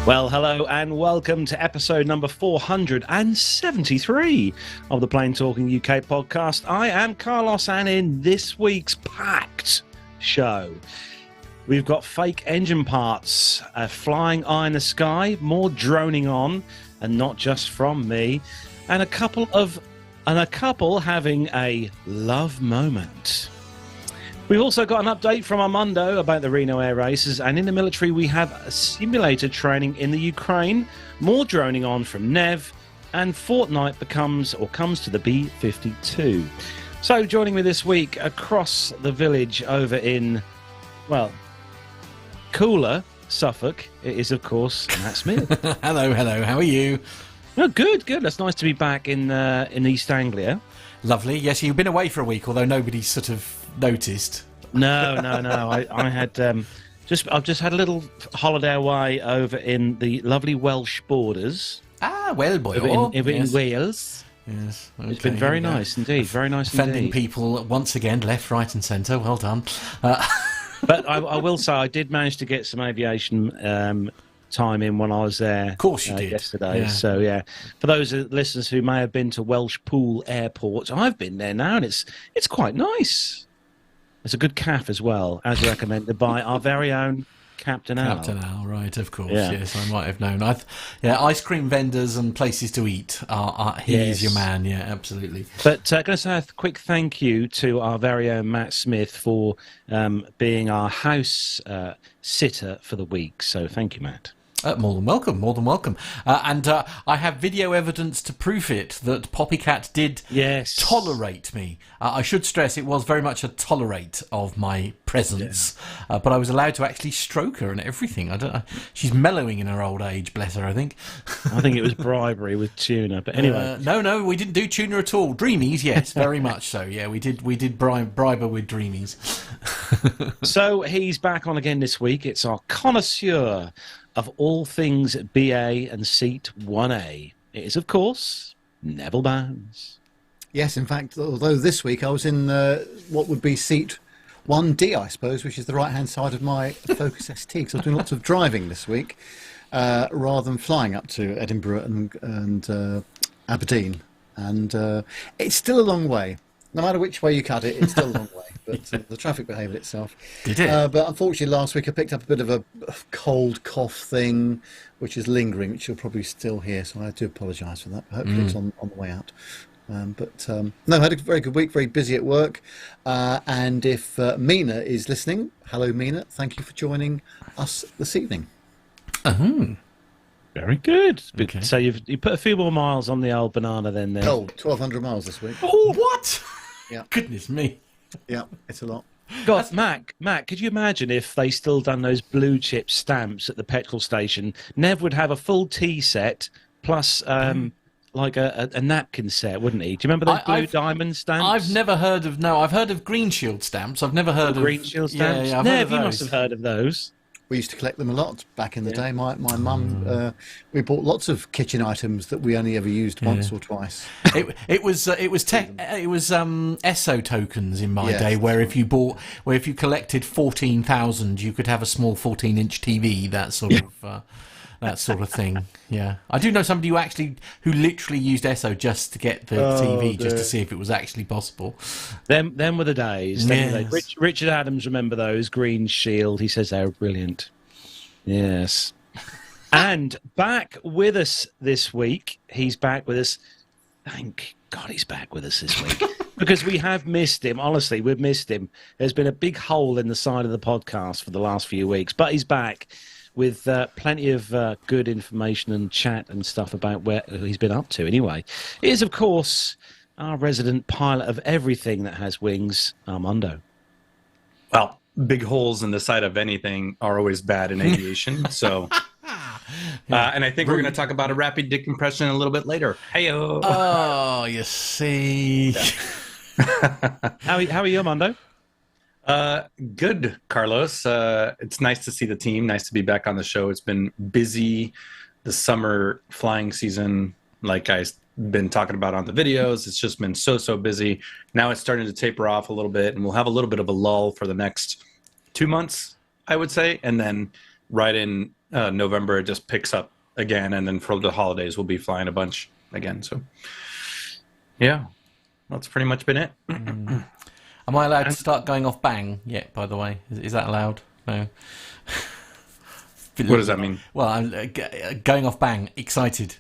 Well, hello and welcome to episode number 473 of the Plain Talking UK podcast. I am Carlos, and in this week's packed show, we've got fake engine parts, a flying eye in the sky, more droning on, and not just from me, and a couple having a love moment. We've also got an update from Armando about the Reno Air Races, and in the military we have a simulator training in the Ukraine, more droning on from Nev, and Fortnite comes to the B-52. So joining me this week across the village over in, well, cooler Suffolk, it is of course Matt Smith. Hello, how are you? Oh, good. It's nice to be back in East Anglia. Lovely. Yes, you've been away for a week, although nobody's sort of noticed. No. I had I've just had a little holiday away over in the lovely Welsh borders. Ah, well, boy, over in Wales. Yes, okay, it's been very nice indeed. Very nice Offending indeed. people once again, left, right, and centre. Well done. But I will say I did manage to get some aviation time in when I was there. Of course you did. Yesterday. Yeah. So yeah, for those listeners who may have been to Welsh Pool Airport, I've been there now, and it's quite nice. It's a good cafe as well, as recommended by our very own Captain Al. Captain Al, right, of course. Yeah. Yes, I might have known. Ice cream vendors and places to eat. He's your man. Yeah, absolutely. But going to say a quick thank you to our very own Matt Smith for being our house sitter for the week. So thank you, Matt. More than welcome. And I have video evidence to prove it that Poppycat did tolerate me. I should stress it was very much a tolerate of my presence, but I was allowed to actually stroke her and everything. She's mellowing in her old age, bless her, I think. I think it was bribery with tuna, but anyway. No, we didn't do tuna at all. Dreamies, yes, very much so. Yeah, we did bribe her with dreamies. So he's back on again this week. It's our connoisseur of all things BA and Seat 1A. It is, of course, Neville Bounds. Yes, in fact, although this week I was in what would be Seat 1D, I suppose, which is the right-hand side of my Focus ST, because I was doing lots of driving this week, rather than flying up to Edinburgh and Aberdeen. And it's still a long way. No matter which way you cut it, it's still a long way. But the traffic behaved itself. It did. But unfortunately, last week I picked up a bit of a cold cough thing, which is lingering, which you'll probably still hear. So I do apologise for that. Hopefully it's on the way out. No, I had a very good week, very busy at work. And if Mina is listening, hello Mina, thank you for joining us this evening. Very good. Okay. So you put a few more miles on the old banana then. 1,200 miles this week. Oh, what? Yeah. Goodness me. Yeah, it's a lot. God, Matt, could you imagine if they still done those blue chip stamps at the petrol station? Nev would have a full tea set plus like a napkin set, wouldn't he? Do you remember those blue diamond stamps? I've never heard of. No, I've heard of Green Shield stamps. I've never heard of Green Shield stamps. Yeah, Nev, you must have heard of those. We used to collect them a lot back in the day. My mum, we bought lots of kitchen items that we only ever used once or twice. It was ESSO tokens in my day, where if you collected 14,000, you could have a small 14-inch TV. That sort of thing. Yeah, I do know somebody who literally used ESSO just to get the TV, just to see if it was actually possible. Them were the days. Richard Adams, remember those? Green Shield. He says they were brilliant. Yes. And back with us this week. He's back with us. Thank God he's back with us this week. Because we have missed him. Honestly, we've missed him. There's been a big hole in the side of the podcast for the last few weeks. But he's back with plenty of good information and chat and stuff about where he's been up to. Anyway, it is, of course, our resident pilot of everything that has wings, Armando. Well, big holes in the side of anything are always bad in aviation. So, and I think we're going to talk about a rapid decompression a little bit later. Hey-o. Oh, you see. How are you, Armando? Good, Carlos. It's nice to see the team. Nice to be back on the show. It's been busy. The summer flying season, like I've been talking about on the videos, it's just been so busy. Now it's starting to taper off a little bit, and we'll have a little bit of a lull for the next 2 months, I would say, and then right in November, it just picks up again. And then for the holidays, we'll be flying a bunch again. So, yeah, that's pretty much been it. Am I allowed to start going off bang yet, by the way? Is that allowed? No. What does that mean? Well, I'm going off bang, excited.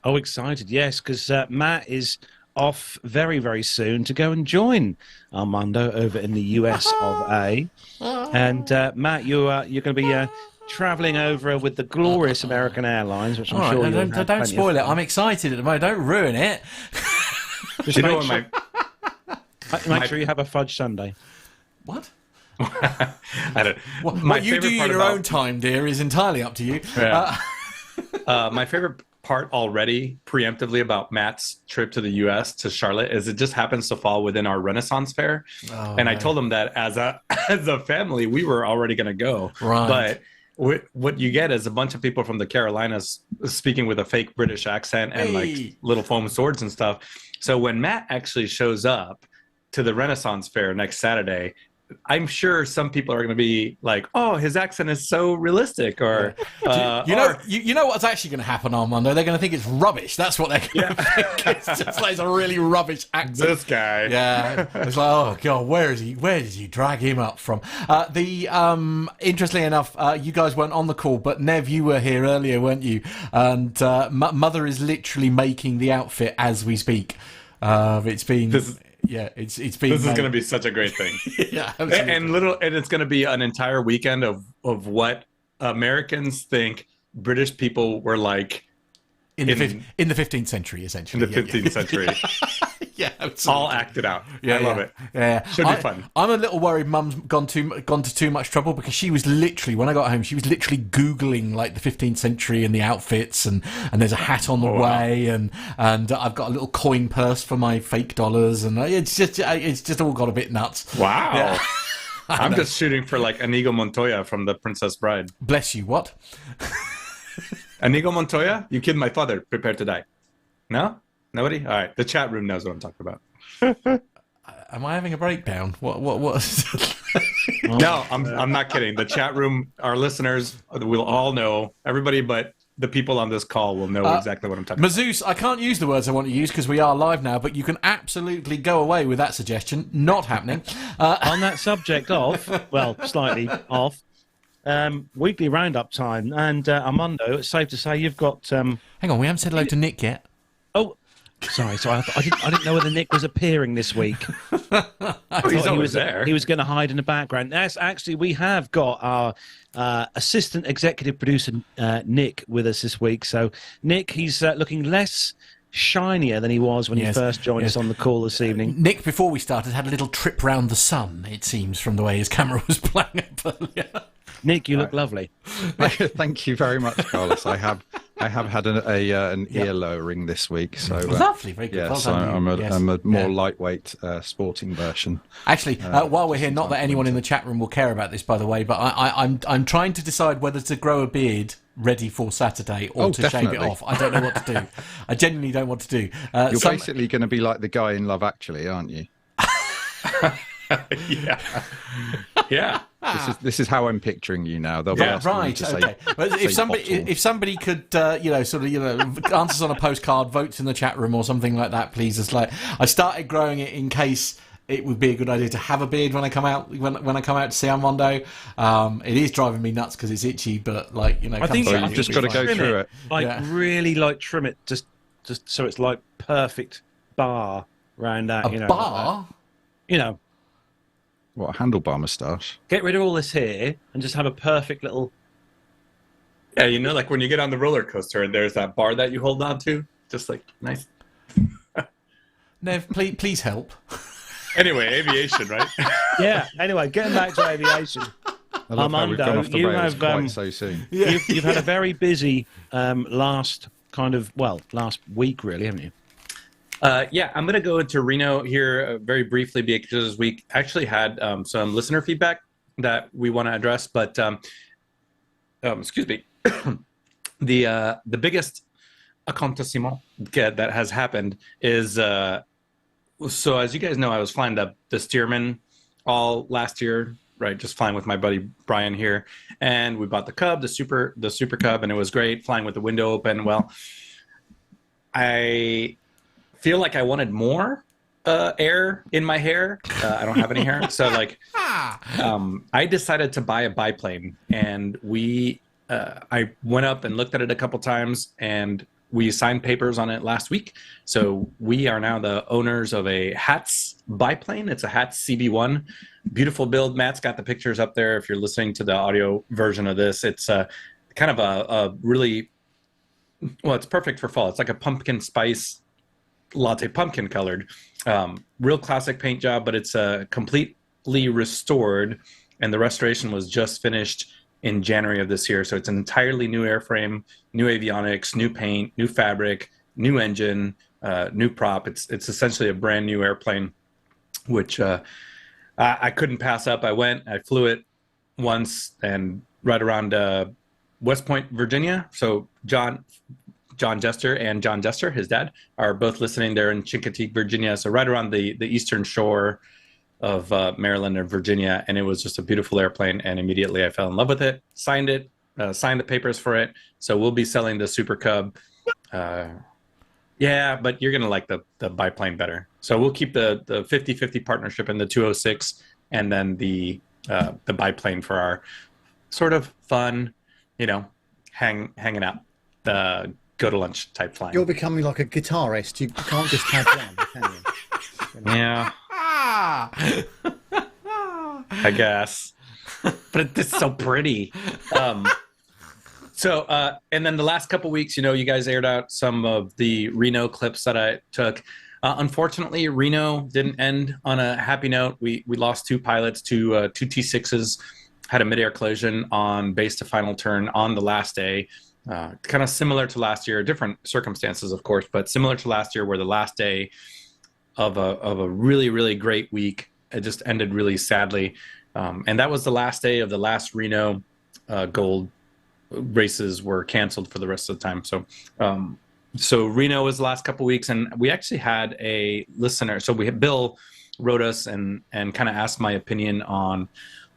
Oh, excited, yes, because Matt is off very, very soon to go and join Armando over in the US of A. And Matt, you're going to be travelling over with the glorious American Airlines, which I'm sure you'll have don't spoil it. I'm excited at the moment. Don't ruin it. Just make sure you have a fudge sundae. What? I don't. What you do in your own time, dear, is entirely up to you. Yeah. My favorite part already, preemptively, about Matt's trip to the U.S. to Charlotte is it just happens to fall within our Renaissance Fair, and I told him that as a family we were already going to go, right? But what you get is a bunch of people from the Carolinas speaking with a fake British accent and like little foam swords and stuff. So when Matt actually shows up to the Renaissance Fair next Saturday, I'm sure some people are going to be like, "Oh, his accent is so realistic," or you know what's actually going to happen, Armando? They're going to think it's rubbish. That's what they're going to think. It's just like a really rubbish accent. This guy, yeah. It's like, oh god, where is he? Where did you drag him up from? Interestingly enough, you guys weren't on the call, but Nev, you were here earlier, weren't you? And Mother is literally making the outfit as we speak. It's been. It's been. This is going to be such a great thing. Yeah, absolutely. And it's going to be an entire weekend of what Americans think British people were like in the 15th century, essentially. In the 15th century. Yeah, absolutely. All acted out. Yeah, I love it. Yeah, should be fun. I'm a little worried Mum's gone to too much trouble, because she was literally, when I got home, she was literally Googling like the 15th century and the outfits, and there's a hat on the way, and I've got a little coin purse for my fake dollars, and it's just all got a bit nuts. Wow. Yeah. I'm just shooting for like Inigo Montoya from The Princess Bride. Bless you. What? Inigo Montoya? You killed my father. Prepare to die. No? Nobody? All right. The chat room knows what I'm talking about. Am I having a breakdown? What? No, I'm not kidding. The chat room, our listeners will all know. Everybody but the people on this call will know exactly what I'm talking about. Mazouz, I can't use the words I want to use because we are live now, but you can absolutely go away with that suggestion. Not happening. On that subject of, well, slightly off, weekly roundup time. And Armando, it's safe to say you've got... Hang on, we haven't said hello to Nick yet. Oh, sorry. So I didn't know whether Nick was appearing this week. He's always there. He was going to hide in the background. Yes, actually, we have got our assistant executive producer, Nick, with us this week. So, Nick, he's looking less shinier than he was when he first joined us on the call this evening. Nick, before we started, had a little trip round the sun, it seems, from the way his camera was playing up earlier. Nick, you look lovely. Thank you very much, Carlos. I have had an ear lowering this week, so lovely, very good. Yeah, well so done, I'm a more lightweight sporting version. Actually, while we're here, not that anyone in the chat room will care about this, by the way, but I'm trying to decide whether to grow a beard ready for Saturday or to shave it off. I don't know what to do. I genuinely don't know what to do. You're basically going to be like the guy in Love Actually, aren't you? Yeah. This is how I'm picturing you now. They'll be asking me to say, but if somebody could answers on a postcard, votes in the chat room or something like that, please. It's like I started growing it in case it would be a good idea to have a beard when I come out to see Armando. It is driving me nuts because it's itchy, but I think you've just got to go through it. Really trim it just so it's like perfect bar around that. A bar. What, a handlebar moustache? Get rid of all this here and just have a perfect little... Yeah, like when you get on the roller coaster and there's that bar that you hold on to. Just like, nice. Nev, please help. Anyway, aviation, right? Yeah, anyway, getting back to aviation. Armando, you have quite so soon. You've had a very busy last week, really, haven't you? I'm going to go into Reno here very briefly because we actually had some listener feedback that we want to address. But excuse me, the biggest accomplissement that has happened is so as you guys know, I was flying the Stearman all last year right? Just flying with my buddy Brian here, and we bought the Cub, the Super Cub, and it was great flying with the window open. Well, I feel like I wanted more air in my hair. I don't have any hair, so like I decided to buy a biplane, and I went up and looked at it a couple times, and we signed papers on it last week. So we are now the owners of a Hatz biplane. It's a Hatz CB1. Beautiful build. Matt's got the pictures up there if you're listening to the audio version of this. It's kind of a really, well, it's perfect for fall. It's like a pumpkin spice latte, pumpkin colored. Real classic paint job, but it's completely restored, and the restoration was just finished in January of this year. So it's an entirely new airframe, new avionics, new paint, new fabric, new engine, new prop. It's essentially a brand new airplane, which I couldn't pass up. I flew it once, and right around West Point, Virginia. So John Jester and John Jester, his dad, are both listening there in Chincoteague, Virginia. So right around the eastern shore of Maryland or Virginia, and it was just a beautiful airplane, and immediately I fell in love with it, signed the papers for it. So we'll be selling the Super Cub. Yeah, but you're gonna like the biplane better. So we'll keep the 50-50 partnership in the 206, and then the biplane for our sort of fun, hanging out, go to lunch type flying. You're becoming like a guitarist. You can't just have one, can you? Yeah. I guess, but it's so pretty. And then the last couple weeks, you guys aired out some of the Reno clips that I took. Unfortunately, Reno didn't end on a happy note. We lost two pilots, two T6s, had a midair collision on base to final turn on the last day. Kind of similar to last year, different circumstances, of course, but similar to last year, where the last day of a really, really great week, it just ended really sadly. And that was the last day of the last Reno Gold races were canceled for the rest of the time. So Reno was the last couple weeks, and we actually had a listener. So Bill wrote us and kind of asked my opinion on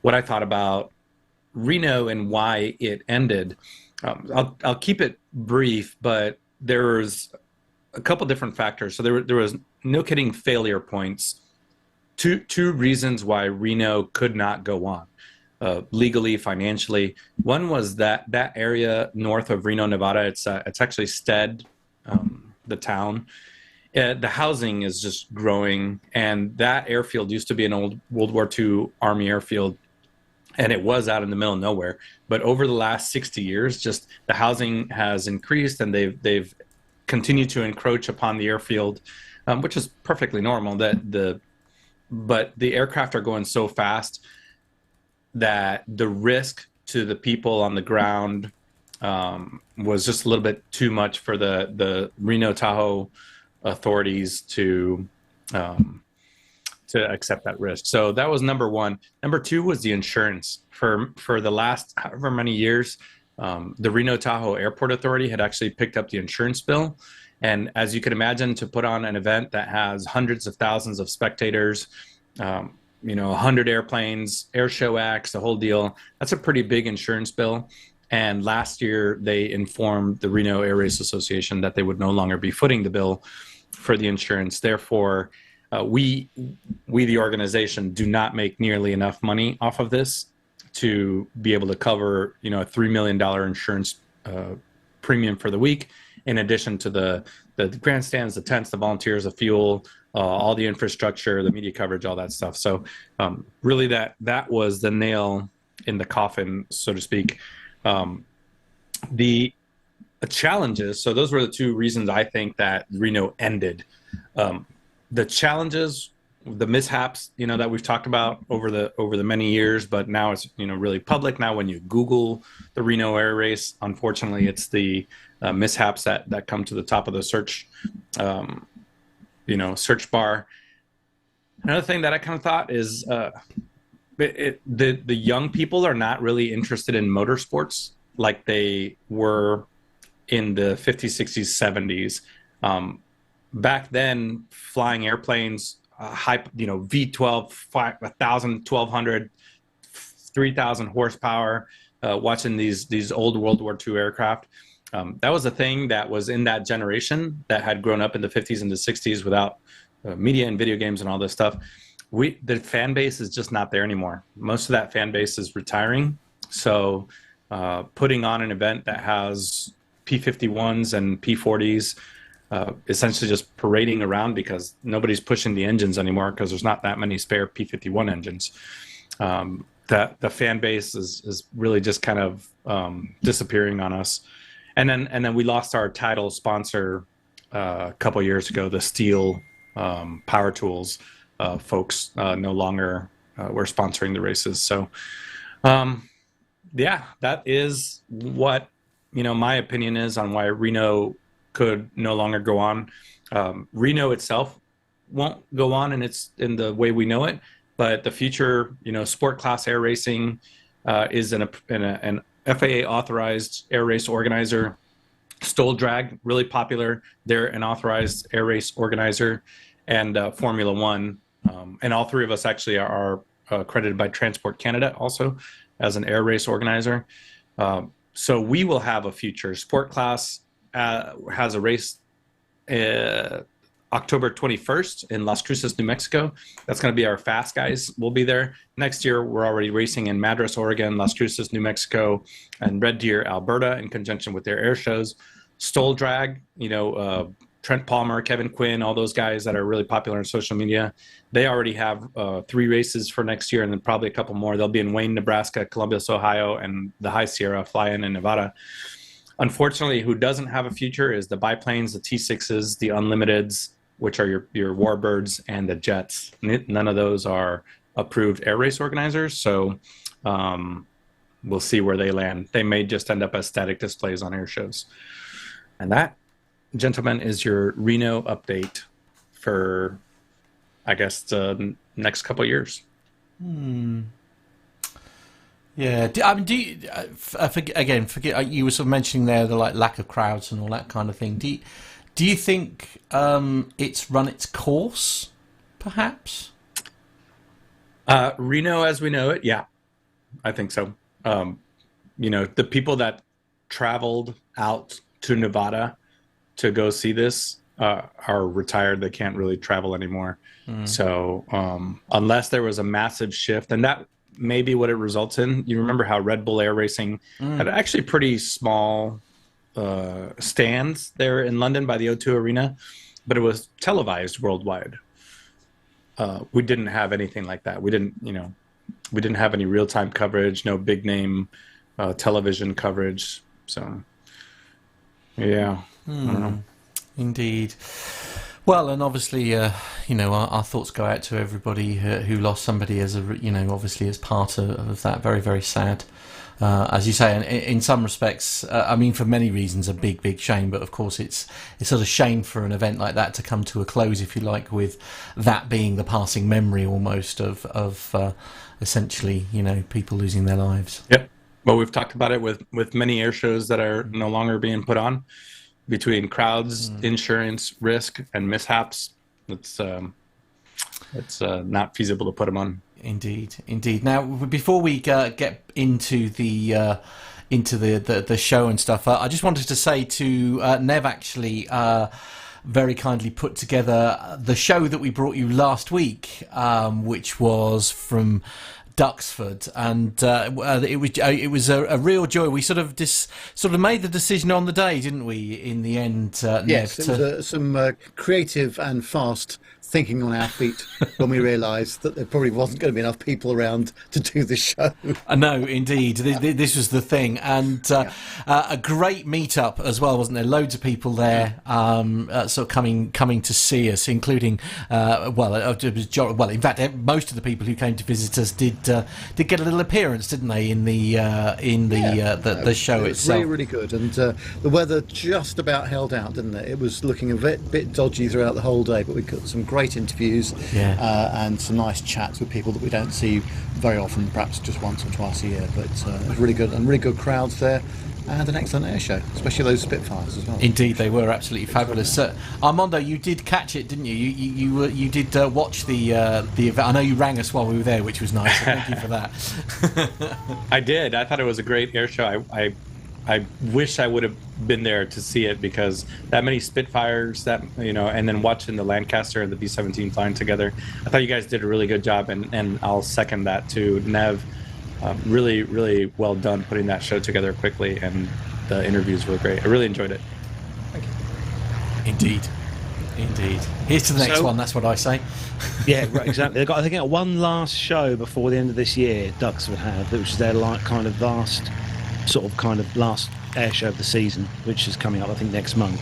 what I thought about Reno and why it ended. I'll keep it brief, but there's a couple different factors. So there was no kidding failure points. Two reasons why Reno could not go on, legally, financially. One was that area north of Reno, Nevada. It's actually Stead, the town. The housing is just growing, and that airfield used to be an old World War II Army airfield, and it was out in the middle of nowhere. But over the last 60 years, just the housing has increased, and they've continued to encroach upon the airfield, which is perfectly normal. But the aircraft are going so fast that the risk to the people on the ground was just a little bit too much for the Reno Tahoe authorities to accept that risk. So that was number one. Number two was the insurance. For the last however many years, the Reno Tahoe Airport Authority had actually picked up the insurance bill. And as you can imagine, to put on an event that has hundreds of thousands of spectators, 100 airplanes, air show acts, the whole deal, that's a pretty big insurance bill. And last year, they informed the Reno Air Race Association that they would no longer be footing the bill for the insurance. Therefore, we, the organization, do not make nearly enough money off of this to be able to cover, a $3 million insurance premium for the week, in addition to the grandstands, the tents, the volunteers, the fuel, all the infrastructure, the media coverage, all that stuff. So really that was the nail in the coffin, so to speak. The challenges, so those were the two reasons I think that Reno ended. The challenges, the mishaps, that we've talked about over the many years, but now it's, really public. Now when you Google the Reno Air Race, unfortunately, it's the mishaps that come to the top of the search, search bar. Another thing that I kind of thought is the young people are not really interested in motorsports like they were in the 50s, 60s, 70s. Back then, flying airplanes, V12, 1,000, 1,200, 3,000 horsepower, watching these old World War II aircraft. That was a thing that was in that generation that had grown up in the 50s and the 60s without media and video games and all this stuff. The fan base is just not there anymore. Most of that fan base is retiring. So putting on an event that has P-51s and P-40s, essentially just parading around because nobody's pushing the engines anymore because there's not that many spare P-51 engines. That the fan base is really just kind of disappearing on us. And then we lost our title sponsor a couple of years ago, the Steel Power Tools folks no longer were sponsoring the races. So yeah, that is what my opinion is on why Reno could no longer go on. Reno itself won't go on in the way we know it, but the future, sport class air racing is an FAA authorized air race organizer. Stoll Drag, really popular. They're an authorized air race organizer, and Formula One. And all three of us actually are accredited by Transport Canada also as an air race organizer. So we will have a future. Sport Class has a race October 21st in Las Cruces, New Mexico. That's going to be our fast guys. We'll be there. Next year, we're already racing in Madras, Oregon, Las Cruces, New Mexico, and Red Deer, Alberta, in conjunction with their air shows. Stoll Drag, Trent Palmer, Kevin Quinn, all those guys that are really popular on social media, they already have 3 races for next year and then probably a couple more. They'll be in Wayne, Nebraska, Columbus, Ohio, and the High Sierra Fly-In in Nevada. Unfortunately, who doesn't have a future is the biplanes, the T6s, the Unlimiteds, which are your Warbirds, and the Jets. None of those are approved air race organizers, so we'll see where they land. They may just end up as static displays on air shows. And that, gentlemen, is your Reno update for, I guess, the next couple of years. Yeah, do you, forget you were sort of mentioning there the lack of crowds and all that kind of thing. Do you think it's run its course, perhaps? Reno, as we know it, yeah, I think so. The people that traveled out to Nevada to go see this are retired. They can't really travel anymore. So unless there was a massive shift, and that may be what it results in. You remember how Red Bull Air Racing had actually pretty small stands there in London by the O2 Arena, but it was televised worldwide. We didn't have anything like that. We didn't have any real-time coverage, no big name television coverage. So yeah, I don't know. Indeed. Well, and obviously, our thoughts go out to everybody who lost somebody as obviously as part of that. Very, very sad. As you say, and in some respects, for many reasons, a big, big shame. But of course, it's sort of shame for an event like that to come to a close, if you like, with that being the passing memory almost of essentially, people losing their lives. Yep. Well, we've talked about it with many air shows that are no longer being put on, between crowds, insurance, risk, and mishaps. It's not feasible to put them on. Indeed. Now, before we get into the show and stuff, I just wanted to say to Nev, actually, very kindly put together the show that we brought you last week, which was from Duxford, and it was a real joy. We sort of made the decision on the day, didn't we? In the end, yes, Nev, it was some creative and fast thinking on our feet when we realised that there probably wasn't going to be enough people around to do the show. No, indeed, this was the thing, and a great meet-up as well, wasn't there? Loads of people there, sort of coming to see us, including in fact, most of the people who came to visit us did get a little appearance, didn't they, in the show itself? It was really, really good, and the weather just about held out, didn't it? It was looking a bit dodgy throughout the whole day, but we got some great interviews and some nice chats with people that we don't see very often, perhaps just once or twice a year. But it was really good, and really good crowds there. and an excellent air show, especially those Spitfires as well. Indeed, they were absolutely fabulous. Armando, you did catch it, didn't you? You did watch the event. I know you rang us while we were there, which was nice. So thank you for that. I did. I thought it was a great air show. I wish I would have been there to see it, because that many Spitfires, and then watching the Lancaster and the B-17 flying together, I thought you guys did a really good job, and I'll second that too. Nev, really, really well done putting that show together quickly, and the interviews were great. I really enjoyed it. Thank you. Indeed. Here's to the next one. That's what I say. Yeah, right, exactly. They've got, I think, one last show before the end of this year. Ducks would have, which is their last air show of the season, which is coming up, I think, next month.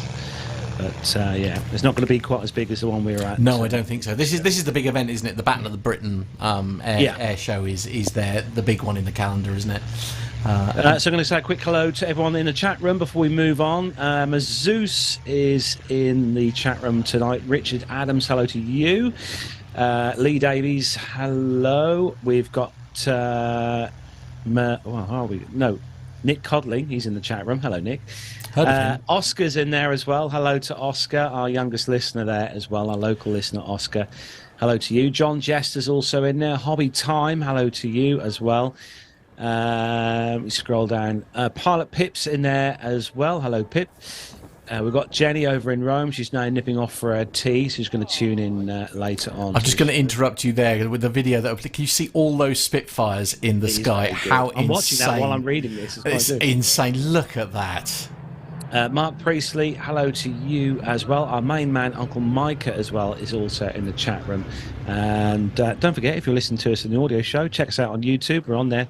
But yeah, it's not going to be quite as big as the one we were at. No, I don't think so. This is the big event, isn't it? The Battle of the Britain air show is the big one in the calendar, isn't it? So I'm going to say a quick hello to everyone in the chat room before we move on. Zeus is in the chat room tonight. Richard Adams, hello to you. Lee Davies, hello. We've got Nick Codling, he's in the chat room. Hello, Nick. Oscar's in there as well. Hello to Oscar, our youngest listener there as well, our local listener, Oscar. Hello to you. John Jester's also in there. Hobby Time, hello to you as well. We scroll down. Pilot Pip's in there as well. Hello, Pip. We've got Jenny over in Rome. She's now nipping off for her tea, so she's going to tune in later on. I'm just going to interrupt you there with the video. Can you see all those Spitfires in the sky? How insane. I'm watching that while I'm reading this. It's insane. Look at that. Mark Priestley, hello to you as well. Our main man, Uncle Micah, as well, is also in the chat room. And don't forget, if you're listening to us in the audio show, check us out on YouTube. We're on there,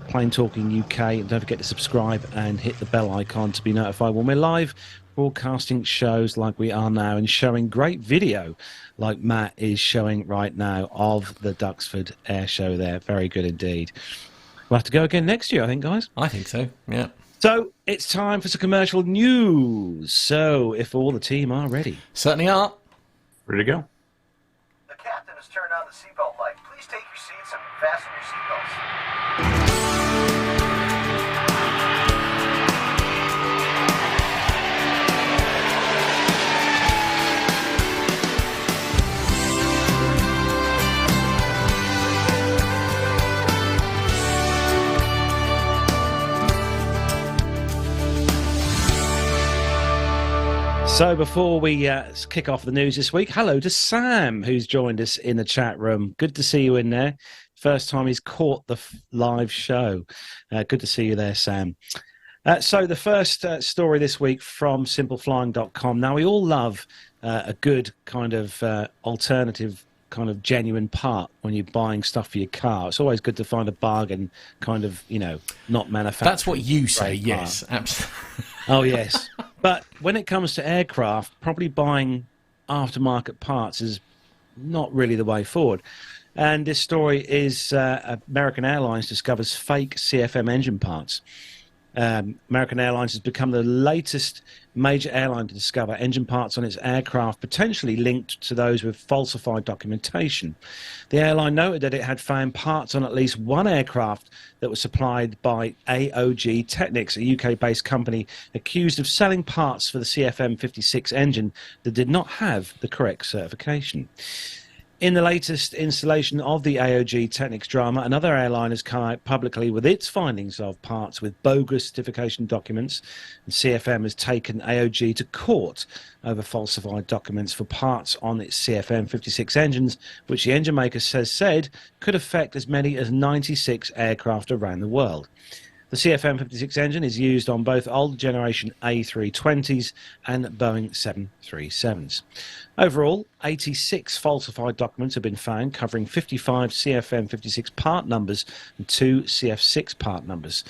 Plain Talking UK. And don't forget to subscribe and hit the bell icon to be notified when we're live broadcasting shows like we are now, and showing great video like Matt is showing right now of the Duxford Air Show there. Very good indeed. We'll have to go again next year, I think, guys. I think so, yeah. So it's time for some commercial news. So if all the team are ready. Certainly are. Ready to go. The captain has turned on the seatbelt light. Please take your seats and fasten your seatbelts. So before we kick off the news this week, hello to Sam, who's joined us in the chat room. Good to see you in there. First time he's caught the live show. Good to see you there, Sam. So the first story this week from simpleflying.com. Now, we all love a good kind of alternative kind of genuine part when you're buying stuff for your car. It's always good to find a bargain kind of, not manufactured. That's what you say, yes. Absolutely. Oh, yes. But when it comes to aircraft, probably buying aftermarket parts is not really the way forward. And this story is American Airlines discovers fake CFM engine parts. American Airlines has become the latest major airline to discover engine parts on its aircraft potentially linked to those with falsified documentation. The airline noted that it had found parts on at least one aircraft that was supplied by AOG Technics, a UK-based company accused of selling parts for the CFM56 engine that did not have the correct certification. In the latest installation of the AOG Technics drama, another airline has come out publicly with its findings of parts with bogus certification documents. And CFM has taken AOG to court over falsified documents for parts on its CFM56 engines, which the engine maker said could affect as many as 96 aircraft around the world. The CFM56 engine is used on both old generation A320s and Boeing 737s. Overall, 86 falsified documents have been found, covering 55 CFM56 part numbers and 2 CF6 part numbers.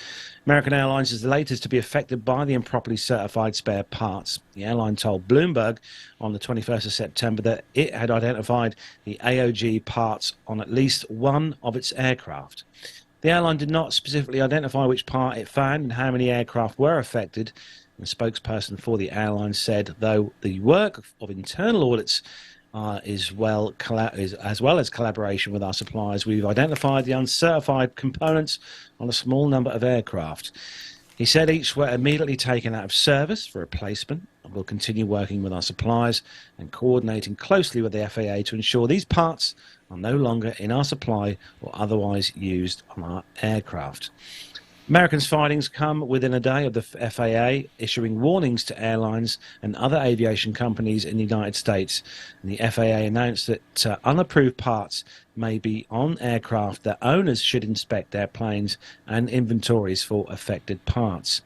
American Airlines is the latest to be affected by the improperly certified spare parts. The airline told Bloomberg on the 21st of September that it had identified the AOG parts on at least one of its aircraft. The airline did not specifically identify which part it found and how many aircraft were affected. The spokesperson for the airline said, though the work of internal audits as well as collaboration with our suppliers, we've identified the uncertified components on a small number of aircraft. He said each were immediately taken out of service for replacement, and will continue working with our suppliers and coordinating closely with the FAA to ensure these parts are no longer in our supply or otherwise used on our aircraft. Americans' findings come within a day of the FAA issuing warnings to airlines and other aviation companies in the United States. And the FAA announced that unapproved parts may be on aircraft that owners should inspect their planes and inventories for affected parts.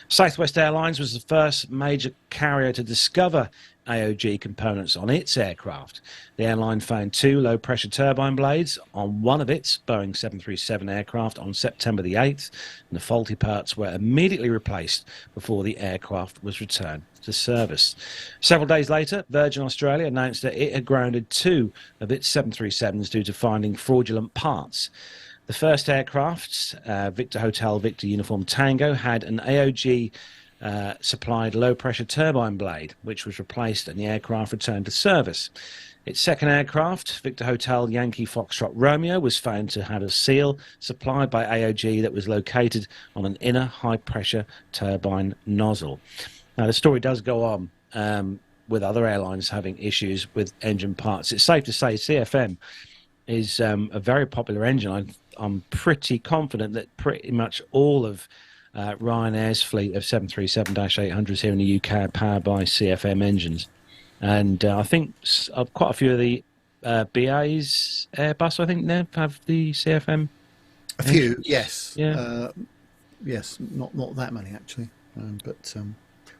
Southwest Airlines was the first major carrier to discover AOG components on its aircraft. The airline found 2 low-pressure turbine blades on one of its Boeing 737 aircraft on September the 8th, and the faulty parts were immediately replaced before the aircraft was returned to service. Several days later, Virgin Australia announced that it had grounded 2 of its 737s due to finding fraudulent parts. The first aircraft, Victor Hotel Victor Uniform Tango, had an AOG supplied low-pressure turbine blade, which was replaced and the aircraft returned to service. Its second aircraft, Victor Hotel Yankee Foxtrot Romeo, was found to have a seal supplied by AOG that was located on an inner high-pressure turbine nozzle. Now, the story does go on with other airlines having issues with engine parts. It's safe to say CFM is a very popular engine. I'm pretty confident that pretty much all of Ryanair's fleet of 737-800s here in the UK are powered by CFM engines. And I think quite a few of the BA's Airbus, I think, Nev, have the CFM. A few, yes. Yeah. Yes, not that many, actually. But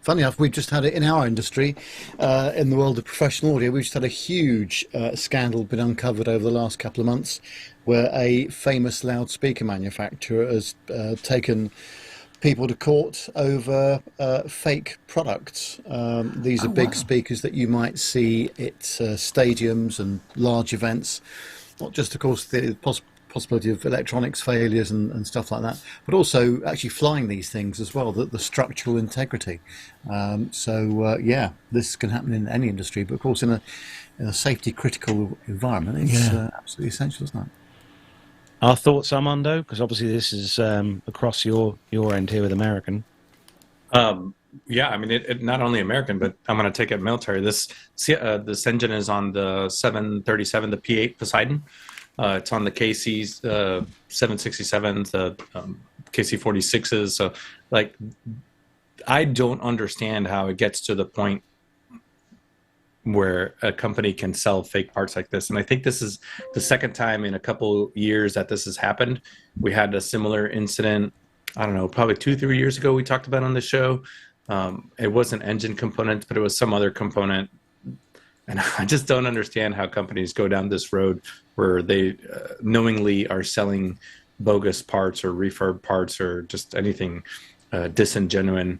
funny enough, we've just had it in our industry, in the world of professional audio. We've just had a huge scandal been uncovered over the last couple of months where a famous loudspeaker manufacturer has taken people to court over fake products. These are big speakers that you might see at stadiums and large events. Not just, of course, the possibility of electronics failures and stuff like that, but also actually flying these things as well, the structural integrity. Yeah, this can happen in any industry, but of course in a safety critical environment, it's absolutely essential, isn't it? Our thoughts, Armando, because obviously this is across your end here with American. Yeah, I mean, it not only American, but I'm going to take it military. This engine is on the 737, the P-8 Poseidon. It's on the KC's 767s, the KC-46s. So, like, I don't understand how it gets to the point where a company can sell fake parts like this. And I think this is the second time in a couple years that this has happened. We had a similar incident, I don't know, probably 2-3 years ago we talked about on the show. It wasn't engine components, but it was some other component. And I just don't understand how companies go down this road where they knowingly are selling bogus parts or refurb parts or just anything disingenuine,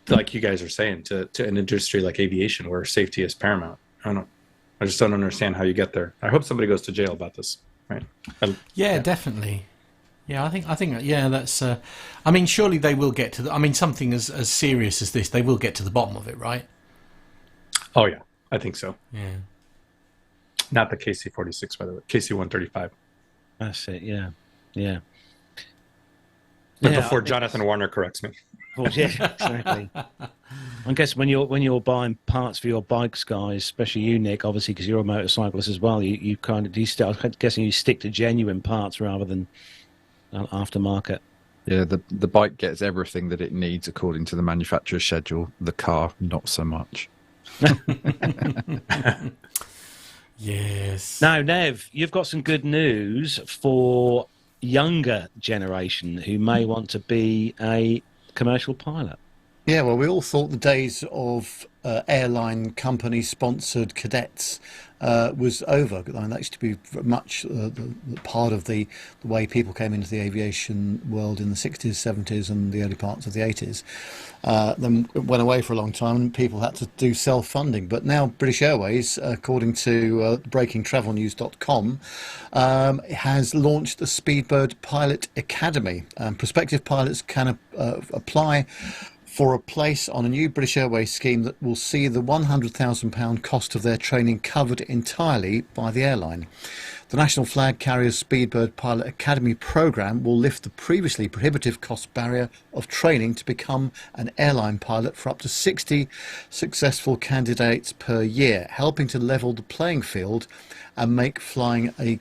like you guys are saying, to an industry like aviation where safety is paramount. I just don't understand how you get there. I hope somebody goes to jail about this. Right? Yeah, definitely. Yeah, I think yeah, that's. I mean, surely they will get to. I mean, something as serious as this, they will get to the bottom of it, right? Oh yeah, I think so. Yeah. Not the KC-46, by the way. KC-135. That's it. Yeah. But before Jonathan Warner corrects me. Well, yeah, exactly. I guess when you're buying parts for your bikes, guys, especially you, Nick, obviously because you're a motorcyclist as well, you kind of I'm guessing you stick to genuine parts rather than aftermarket. Yeah, the bike gets everything that it needs according to the manufacturer's schedule. The car, not so much. Yes. Now, Nev, you've got some good news for younger generation who may want to be a commercial pilot. Yeah, well, we all thought the days of airline company-sponsored cadets was over. I mean, that used to be much the part of the way people came into the aviation world in the 60s, 70s and the early parts of the 80s. Then it went away for a long time and people had to do self-funding. But now British Airways, according to breakingtravelnews.com, has launched the Speedbird Pilot Academy. Prospective pilots can apply for a place on a new British Airways scheme that will see the £100,000 cost of their training covered entirely by the airline. The National Flag Carrier's Speedbird Pilot Academy programme will lift the previously prohibitive cost barrier of training to become an airline pilot for up to 60 successful candidates per year, helping to level the playing field and make flying a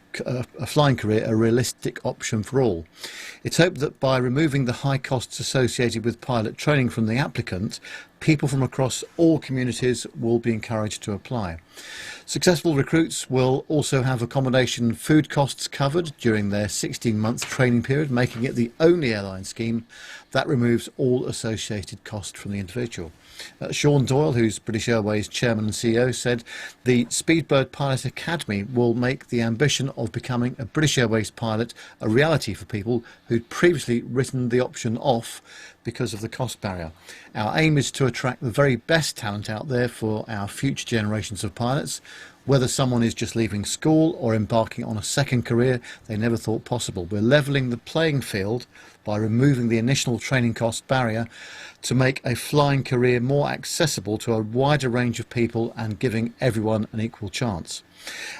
flying career a realistic option for all. It's hoped that by removing the high costs associated with pilot training from the applicant, people from across all communities will be encouraged to apply. Successful recruits will also have accommodation and food costs covered during their 16-month training period, making it the only airline scheme that removes all associated cost from the individual. Sean Doyle, who's British Airways chairman and CEO, said the Speedbird Pilot Academy will make the ambition of becoming a British Airways pilot a reality for people who'd previously written the option off because of the cost barrier. Our aim is to attract the very best talent out there for our future generations of pilots, whether someone is just leaving school or embarking on a second career they never thought possible. We're levelling the playing field by removing the initial training cost barrier to make a flying career more accessible to a wider range of people and giving everyone an equal chance.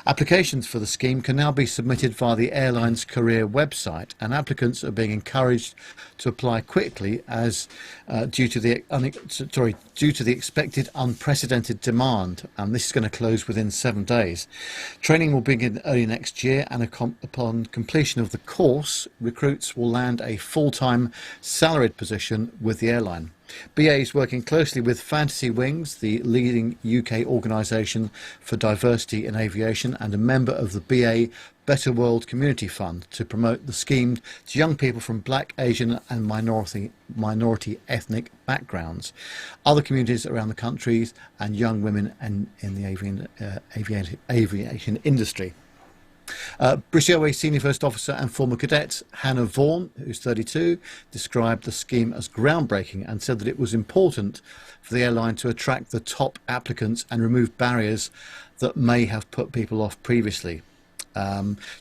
Applications for the scheme can now be submitted via the airline's career website, and applicants are being encouraged to apply quickly as due to the expected unprecedented demand, and this is going to close within 7 days. Training will begin early next year, and upon completion of the course, recruits will land a full-time salaried position with the airline. BA is working closely with Fantasy Wings, the leading UK organisation for diversity in aviation and a member of the BA Better World Community Fund, to promote the scheme to young people from Black, Asian and minority ethnic backgrounds, other communities around the country and young women in the aviation industry. British Airways Senior First Officer and former cadet Hannah Vaughan, who's 32, described the scheme as groundbreaking and said that it was important for the airline to attract the top applicants and remove barriers that may have put people off previously.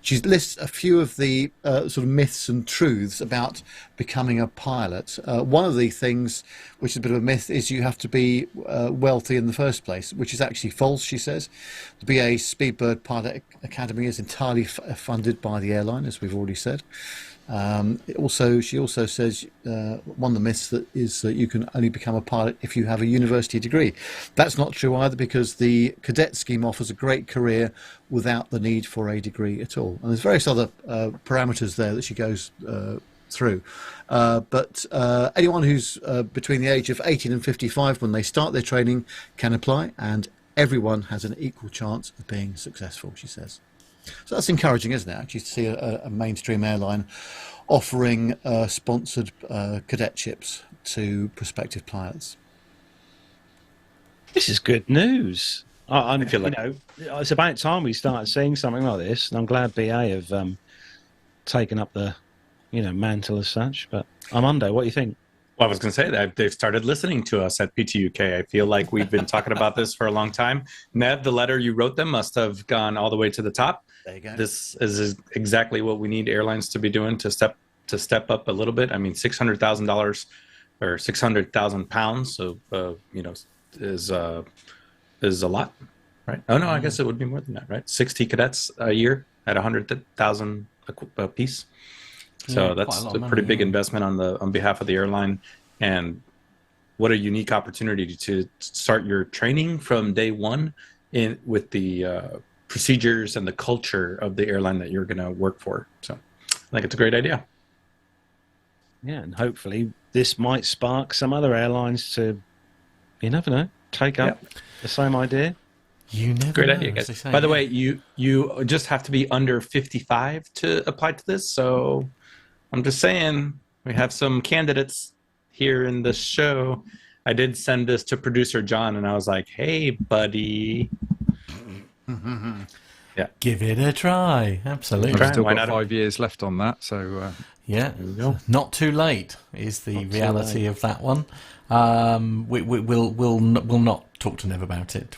She lists a few of the sort of myths and truths about becoming a pilot. One of the things, which is a bit of a myth, is you have to be wealthy in the first place, which is actually false, she says. The BA Speedbird Pilot Academy is entirely funded by the airline, as we've already said. She also says one of the myths that is that you can only become a pilot if you have a university degree. That's not true either, because the cadet scheme offers a great career without the need for a degree at all. And there's various other parameters there that she goes through. But anyone who's between the age of 18 and 55 when they start their training can apply, and everyone has an equal chance of being successful, she says. So that's encouraging, isn't it, actually, to see a mainstream airline offering sponsored cadetships to prospective pilots. This is good news. I feel like, it's about time we started seeing something like this, and I'm glad BA have taken up the mantle as such. But Armando, what do you think? Well, I was going to say that they've started listening to us at PTUK. I feel like we've been talking about this for a long time. Nev, the letter you wrote them must have gone all the way to the top. There you go. This is exactly what we need airlines to be doing to step up a little bit. I mean, $600,000 or 600,000 pounds, so is a lot, right? Oh no, I guess it would be more than that, right? 60 cadets a year at 100,000 a piece. So that's a pretty big investment on behalf of the airline, and what a unique opportunity to start your training from day one with the procedures and the culture of the airline that you're going to work for. So I think it's a great idea. Yeah, and hopefully this might spark some other airlines to, you never know, take up the same idea. You never Great know, idea, guys. By the way, you just have to be under 55 to apply to this. So I'm just saying, we have some candidates here in the show. I did send this to producer John, and I was like, "Hey, buddy, give it a try." Absolutely. I've still got 5 years left on that, so not too late is the reality of that one. We'll not talk to Nev about it.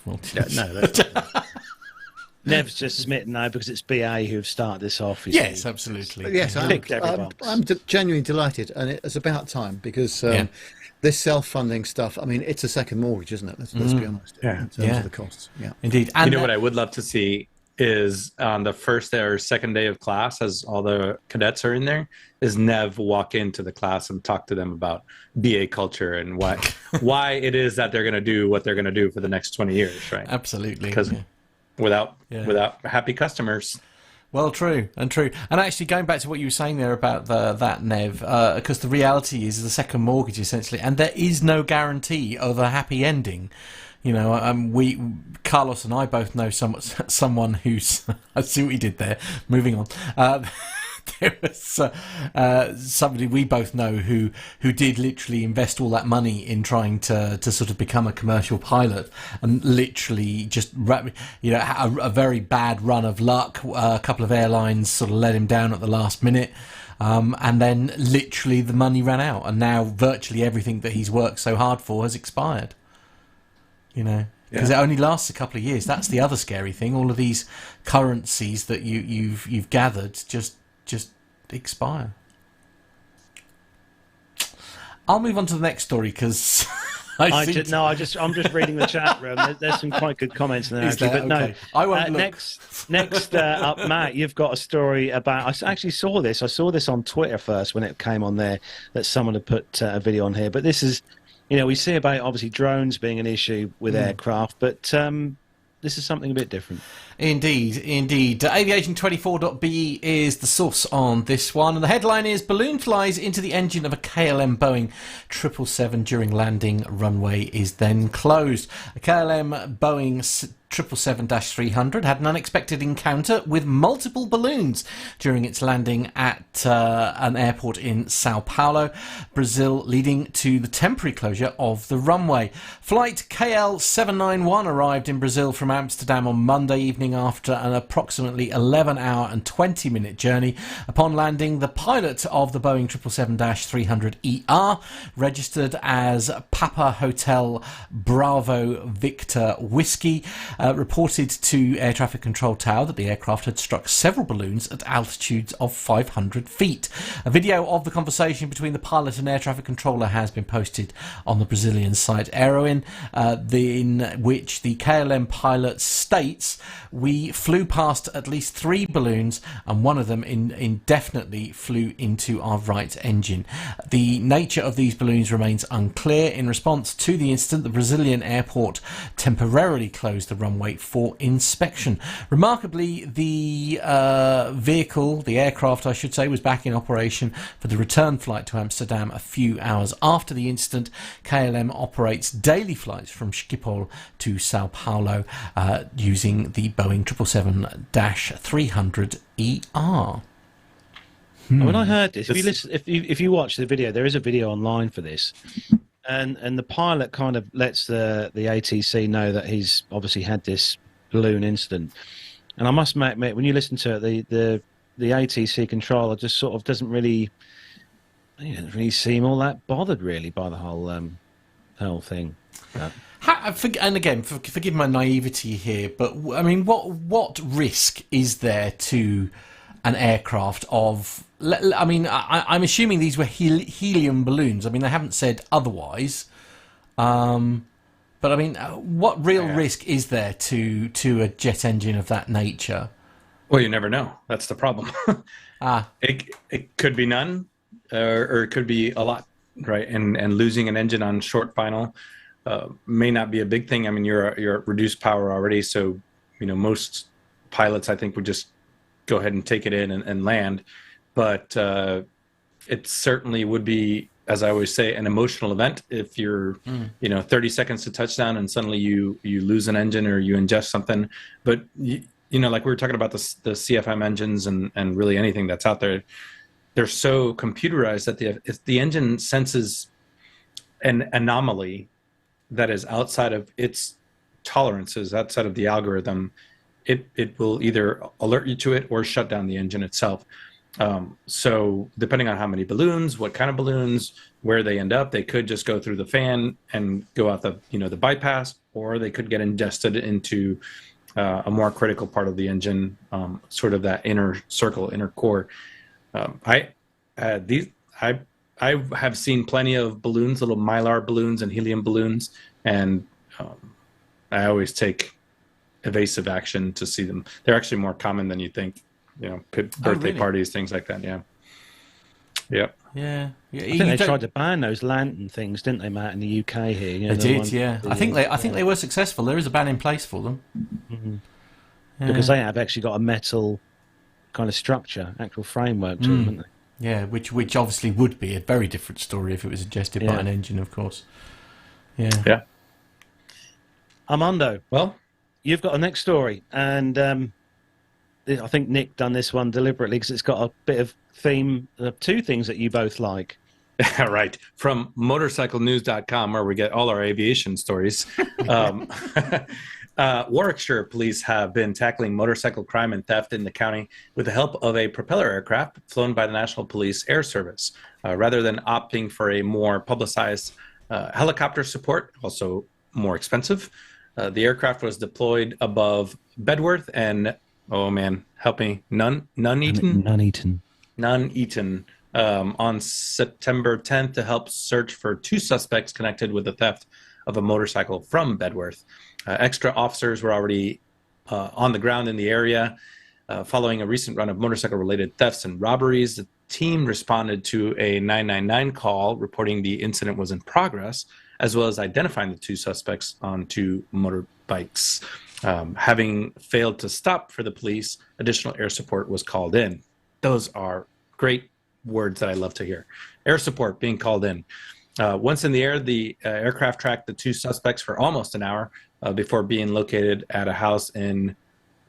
Nev's just smitten now because it's BA who've started this off. Yes, absolutely. Yes, I'm genuinely delighted, and it's about time, because This self-funding stuff, I mean, it's a second mortgage, isn't it? Let's be honest. In terms of the costs. Yeah, indeed. And what I would love to see is on the first or second day of class, as all the cadets are in there, is Nev walk into the class and talk to them about BA culture and why it is that they're going to do what they're going to do for the next 20 years, right? Absolutely. Because without happy customers. Well, true. And actually, going back to what you were saying there about that, Nev, because the reality is the second mortgage, essentially, and there is no guarantee of a happy ending. You know, Carlos and I both know someone who's... I see what you did there. Moving on. There was somebody we both know who did literally invest all that money in trying to sort of become a commercial pilot, and literally just, you know, a very bad run of luck. A couple of airlines sort of let him down at the last minute. And then literally the money ran out, and now virtually everything that he's worked so hard for has expired. You know, because it only lasts a couple of years. That's the other scary thing. All of these currencies that you've gathered just expire. I'll move on to the next story because I'm just reading the chat room. There's some quite good comments in there, actually. But okay. No, I won't look. Next up, Matt, you've got a story about. I actually saw this. I saw this on Twitter first when it came on there that someone had put a video on here. But this is, you know, we see about obviously drones being an issue with aircraft, but this is something a bit different. Indeed. Aviation24.be is the source on this one. And the headline is, balloon flies into the engine of a KLM Boeing 777 during landing. Runway is then closed. A KLM Boeing 777-300 had an unexpected encounter with multiple balloons during its landing at an airport in Sao Paulo, Brazil, leading to the temporary closure of the runway. Flight KL791 arrived in Brazil from Amsterdam on Monday evening after an approximately 11-hour and 20-minute journey. Upon landing, the pilot of the Boeing 777-300ER, registered as Papa Hotel Bravo Victor Whiskey, reported to Air Traffic Control Tower that the aircraft had struck several balloons at altitudes of 500 feet. A video of the conversation between the pilot and air traffic controller has been posted on the Brazilian site Airways, in which the KLM pilot states, "We flew past at least 3 balloons and one of them indefinitely flew into our right engine. The nature of these balloons remains unclear. In response to the incident, the Brazilian airport temporarily closed the runway for inspection." Remarkably, the aircraft, I should say, was back in operation for the return flight to Amsterdam a few hours after the incident. KLM operates daily flights from Schiphol to Sao Paulo using the Boeing 777-300ER. When I heard this, if you watch the video, there is a video online for this. And the pilot kind of lets the ATC know that he's obviously had this balloon incident. And I must admit, when you listen to it, the ATC controller just sort of doesn't really seem all that bothered really by the whole thing. And again, forgive my naivety here, but I mean, what risk is there to an aircraft of... I mean, I'm assuming these were helium balloons. I mean, they haven't said otherwise. But I mean, what real risk is there to a jet engine of that nature? Well, you never know. That's the problem. It could be none, or it could be a lot, right? And losing an engine on short final may not be a big thing. I mean, you're at reduced power already, so most pilots, I think, would just go ahead and take it in and land. But it certainly would be, as I always say, an emotional event if you're 30 seconds to touchdown and suddenly you lose an engine or you ingest something. But like we were talking about the CFM engines and really anything that's out there, they're so computerized that if the engine senses an anomaly that is outside of its tolerances, outside of the algorithm, it will either alert you to it or shut down the engine itself. So depending on how many balloons, what kind of balloons, where they end up, they could just go through the fan and go out the bypass, or they could get ingested into a more critical part of the engine, sort of that inner circle, inner core. I I have seen plenty of balloons, little Mylar balloons and helium balloons, and I always take evasive action to see them. They're actually more common than you think. Birthday parties, things like that. Yeah. Yep. Yeah. I think they tried to ban those lantern things, didn't they, Matt, in the UK here? They did, yeah. I think they were successful. There is a ban in place for them. Mm-hmm. Yeah. Because they have actually got a metal kind of structure, actual framework to them, haven't they? Yeah, which obviously would be a very different story if it was ingested by an engine, of course. Yeah. Yeah. Armando, well, you've got a next story, and I think Nick done this one deliberately because it's got a bit of theme of two things that you both like. Right. From motorcyclenews.com, where we get all our aviation stories. Warwickshire police have been tackling motorcycle crime and theft in the county with the help of a propeller aircraft flown by the National Police Air Service. Rather than opting for a more publicized helicopter support, also more expensive, the aircraft was deployed above Bedworth and, oh man, help me, Nuneaton on September 10th to help search for two suspects connected with the theft of a motorcycle from Bedworth. Extra officers were already on the ground in the area. Following a recent run of motorcycle-related thefts and robberies, the team responded to a 999 call reporting the incident was in progress, as well as identifying the two suspects on two motorbikes. Having failed to stop for the police, additional air support was called in. Those are great words that I love to hear. Air support being called in. Once in the air, the aircraft tracked the two suspects for almost an hour before being located at a house in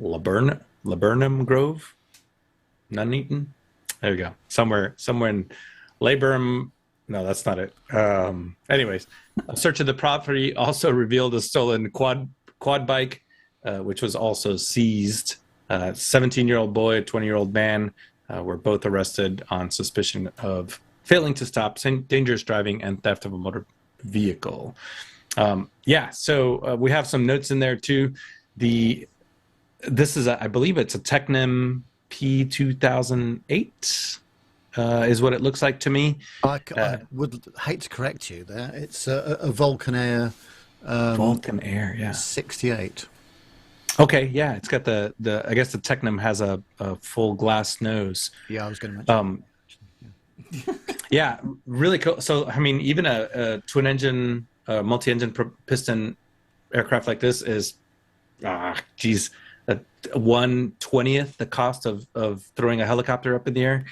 Laburnum Grove, Nuneaton. There we go. Somewhere in Laburnum. No, that's not it. Anyways, a search of the property also revealed a stolen quad bike, which was also seized. 17-year-old boy, a 20-year-old man were both arrested on suspicion of failing to stop, dangerous driving, and theft of a motor vehicle. So we have some notes in there too. This is, I believe it's a Technim P2008 is what it looks like to me. I would hate to correct you there. It's a Vulcan Air. Vulcan Air, yeah. 68. Okay, yeah, it's got the I guess the Technim has a full glass nose. Yeah, I was going to mention. Yeah, really cool. So, I mean, even a twin engine, multi-engine piston aircraft like this is, 1/20th the cost of throwing a helicopter up in the air,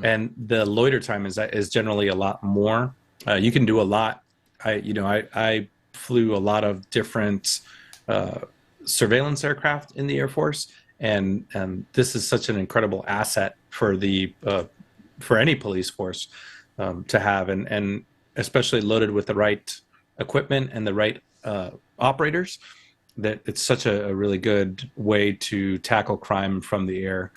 and the loiter time is generally a lot more. You can do a lot. I flew a lot of different surveillance aircraft in the Air Force, and this is such an incredible asset for for any police force to have, and especially loaded with the right equipment and the right operators, that it's such a really good way to tackle crime from the air.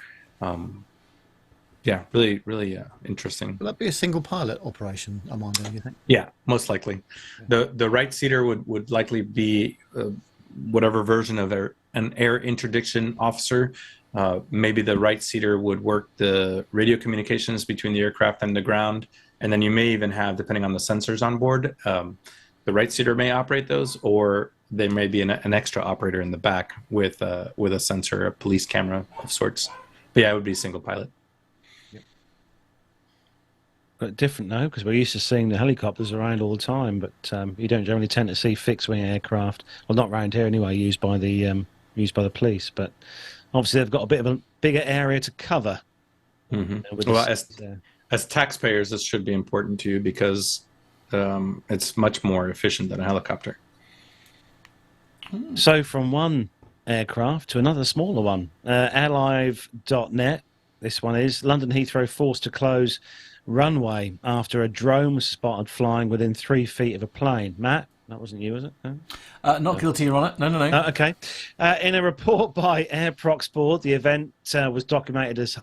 Really interesting. Will that be a single pilot operation, Armando, you think? Yeah, most likely. The right seater would likely be whatever version of an air interdiction officer. Maybe the right seater would work the radio communications between the aircraft and the ground, and then you may even have, depending on the sensors on board, the right seater may operate those, or there may be an extra operator in the back with a sensor, a police camera of sorts. But yeah, it would be single pilot. But different now, because we're used to seeing the helicopters around all the time, but you don't generally tend to see fixed-wing aircraft. Well, not around here anyway, used by the police. But obviously, they've got a bit of a bigger area to cover. Mm-hmm. Well, as taxpayers, this should be important to you because it's much more efficient than a helicopter. So, from one aircraft to another smaller one, airlive.net. This one is London Heathrow forced to close runway after a drone was spotted flying within 3 feet of a plane. Matt, that wasn't you, was it? No? Not guilty, Your Honour. No. Okay. In a report by Air Prox Board, the event was documented as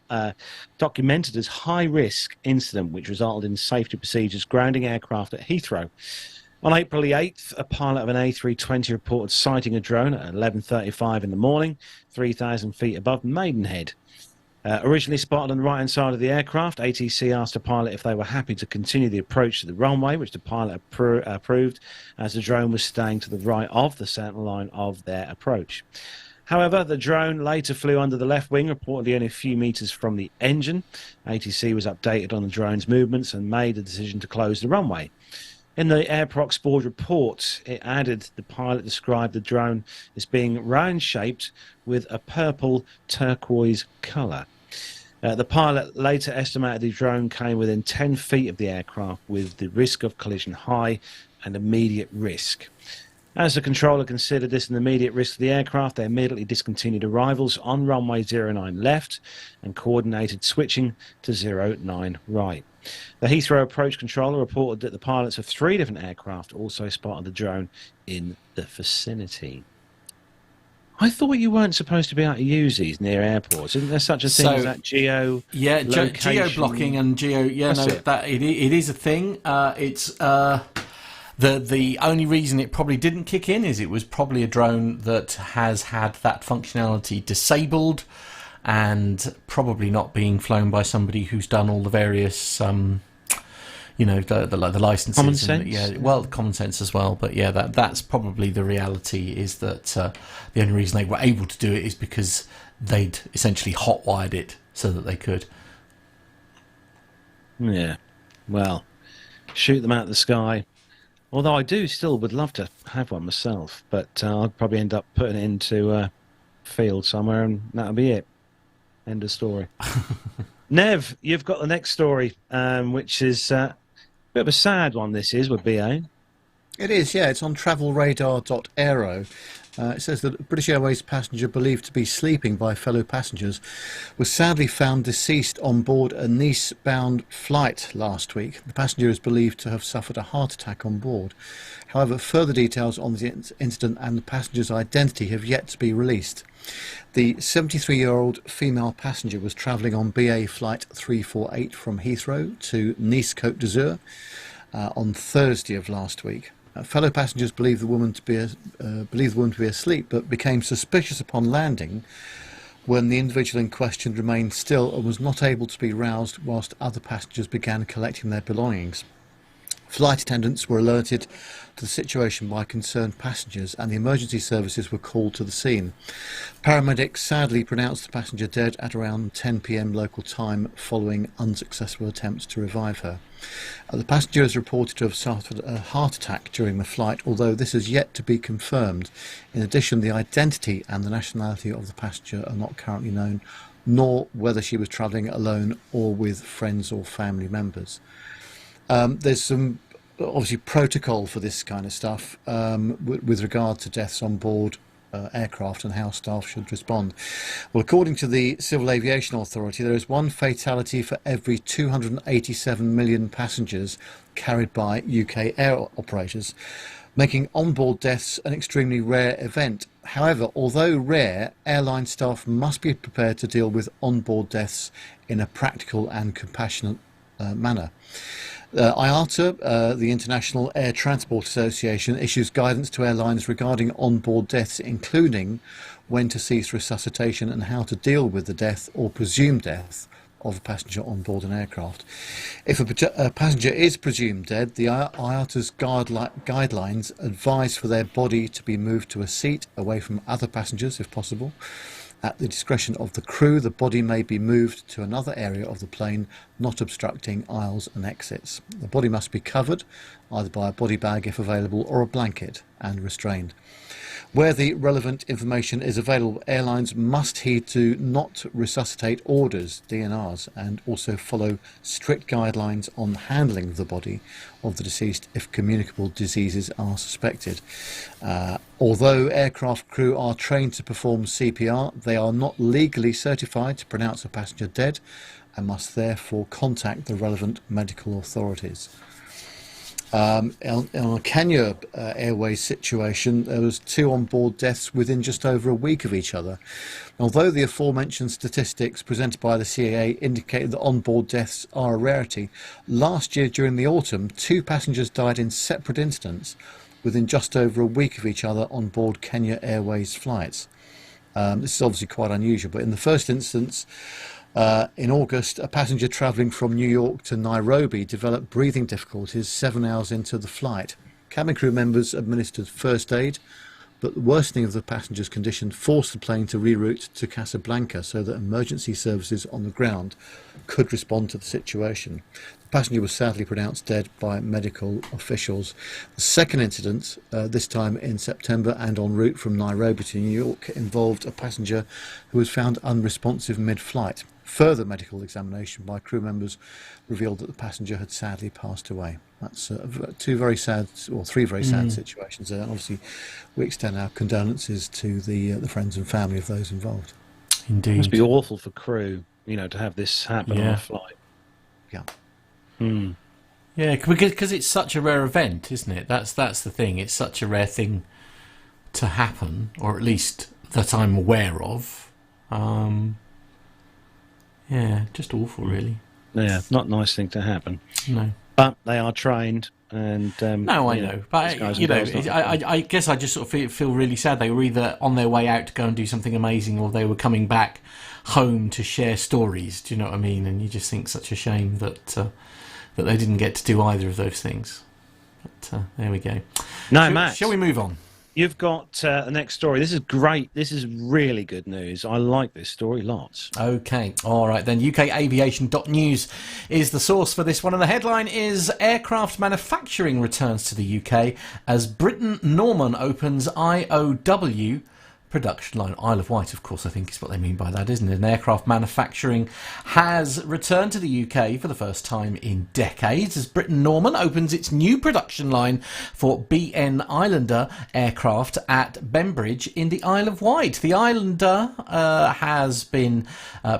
high-risk incident, which resulted in safety procedures grounding aircraft at Heathrow. On April the 8th, a pilot of an A320 reported sighting a drone at 11:35 in the morning, 3,000 feet above Maidenhead. Originally spotted on the right-hand side of the aircraft, ATC asked the pilot if they were happy to continue the approach to the runway, which the pilot approved, as the drone was staying to the right of the center line of their approach. However, the drone later flew under the left wing, reportedly only a few meters from the engine. ATC was updated on the drone's movements and made the decision to close the runway. In the Airprox board report, it added the pilot described the drone as being round-shaped with a purple turquoise colour. The pilot later estimated the drone came within 10 feet of the aircraft with the risk of collision high and immediate risk. As the controller considered this an immediate risk to the aircraft, they immediately discontinued arrivals on runway 09 left and coordinated switching to 09 right. The Heathrow approach controller reported that the pilots of 3 different aircraft also spotted the drone in the vicinity. I thought you weren't supposed to be able to use these near airports. Isn't there such a thing as that geo? Yeah, geo blocking and geo. Yeah, that it is a thing. It's the only reason it probably didn't kick in is it was probably a drone that has had that functionality disabled, and probably not being flown by somebody who's done all the various, the licenses. Common sense. Yeah, well, common sense as well. But yeah, that's probably the reality. Is that the only reason they were able to do it is because they'd essentially hotwired it so that they could. Yeah, well, shoot them out of the sky. Although I would love to have one myself, but I'd probably end up putting it into a field somewhere, and that'll be it. End of story. Nev, you've got the next story, which is a bit of a sad one. This is with BA. It is, yeah. It's on travelradar.aero. It says that British Airways passenger believed to be sleeping by fellow passengers was sadly found deceased on board a Nice-bound flight last week. The passenger is believed to have suffered a heart attack on board. However, further details on the incident and the passenger's identity have yet to be released. The 73-year-old female passenger was travelling on BA Flight 348 from Heathrow to Nice-Côte d'Azur on Thursday of last week. Fellow passengers believed the woman to be asleep, but became suspicious upon landing when the individual in question remained still and was not able to be roused whilst other passengers began collecting their belongings. Flight attendants were alerted to the situation by concerned passengers, and the emergency services were called to the scene. Paramedics sadly pronounced the passenger dead at around 10 p.m. local time following unsuccessful attempts to revive her. The passenger is reported to have suffered a heart attack during the flight, although this is yet to be confirmed. In addition, the identity and the nationality of the passenger are not currently known, nor whether she was travelling alone or with friends or family members. There's some obviously protocol for this kind of stuff with regard to deaths on board aircraft and how staff should respond. Well, according to the Civil Aviation Authority, there is one fatality for every 287 million passengers carried by UK air operators, making onboard deaths an extremely rare event. However, although rare, airline staff must be prepared to deal with onboard deaths in a practical and compassionate manner. IATA, the International Air Transport Association, issues guidance to airlines regarding onboard deaths, including when to cease resuscitation and how to deal with the death or presumed death of a passenger on board an aircraft. If a passenger is presumed dead, the IATA's guidelines advise for their body to be moved to a seat away from other passengers if possible. At the discretion of the crew, the body may be moved to another area of the plane, not obstructing aisles and exits. The body must be covered, either by a body bag if available, or a blanket, and restrained. Where the relevant information is available, airlines must heed to not resuscitate orders, DNRs, and also follow strict guidelines on handling the body of the deceased if communicable diseases are suspected. Although aircraft crew are trained to perform CPR, they are not legally certified to pronounce a passenger dead and must therefore contact the relevant medical authorities. On a Kenya Airways situation, there was 2 onboard deaths within just over a week of each other. Although the aforementioned statistics presented by the CAA indicated that onboard deaths are a rarity, last year during the autumn, 2 passengers died in separate incidents within just over a week of each other on board Kenya Airways flights. This is obviously quite unusual, but in the first instance, In August, a passenger travelling from New York to Nairobi developed breathing difficulties 7 hours into the flight. Cabin crew members administered first aid, but the worsening of the passenger's condition forced the plane to reroute to Casablanca so that emergency services on the ground could respond to the situation. The passenger was sadly pronounced dead by medical officials. The second incident, this time in September and en route from Nairobi to New York, involved a passenger who was found unresponsive mid-flight. Further medical examination by crew members revealed that the passenger had sadly passed away. That's three very sad situations there. And obviously, we extend our condolences to the friends and family of those involved. Indeed. It must be awful for crew, to have this happen on a flight. Yeah. Yeah, because it's such a rare event, isn't it? That's the thing. It's such a rare thing to happen, or at least that I'm aware of. Yeah, just awful, really. Yeah, not a nice thing to happen. No. But they are trained, and no, I know. But I guess I just sort of feel really sad. They were either on their way out to go and do something amazing, or they were coming back home to share stories. Do you know what I mean? And you just think such a shame that they didn't get to do either of those things. But there we go. No, Matt. Shall we move on? You've got the next story. This is great. This is really good news. I like this story lots. Okay. All right, then. UKaviation.news is the source for this one. And the headline is Aircraft Manufacturing Returns to the UK as Britten Norman opens IOW production line. Isle of Wight, of course, I think is what they mean by that, isn't it? And aircraft manufacturing has returned to the UK for the first time in decades as Britten Norman opens its new production line for BN Islander aircraft at Bembridge in the Isle of Wight. The Islander has been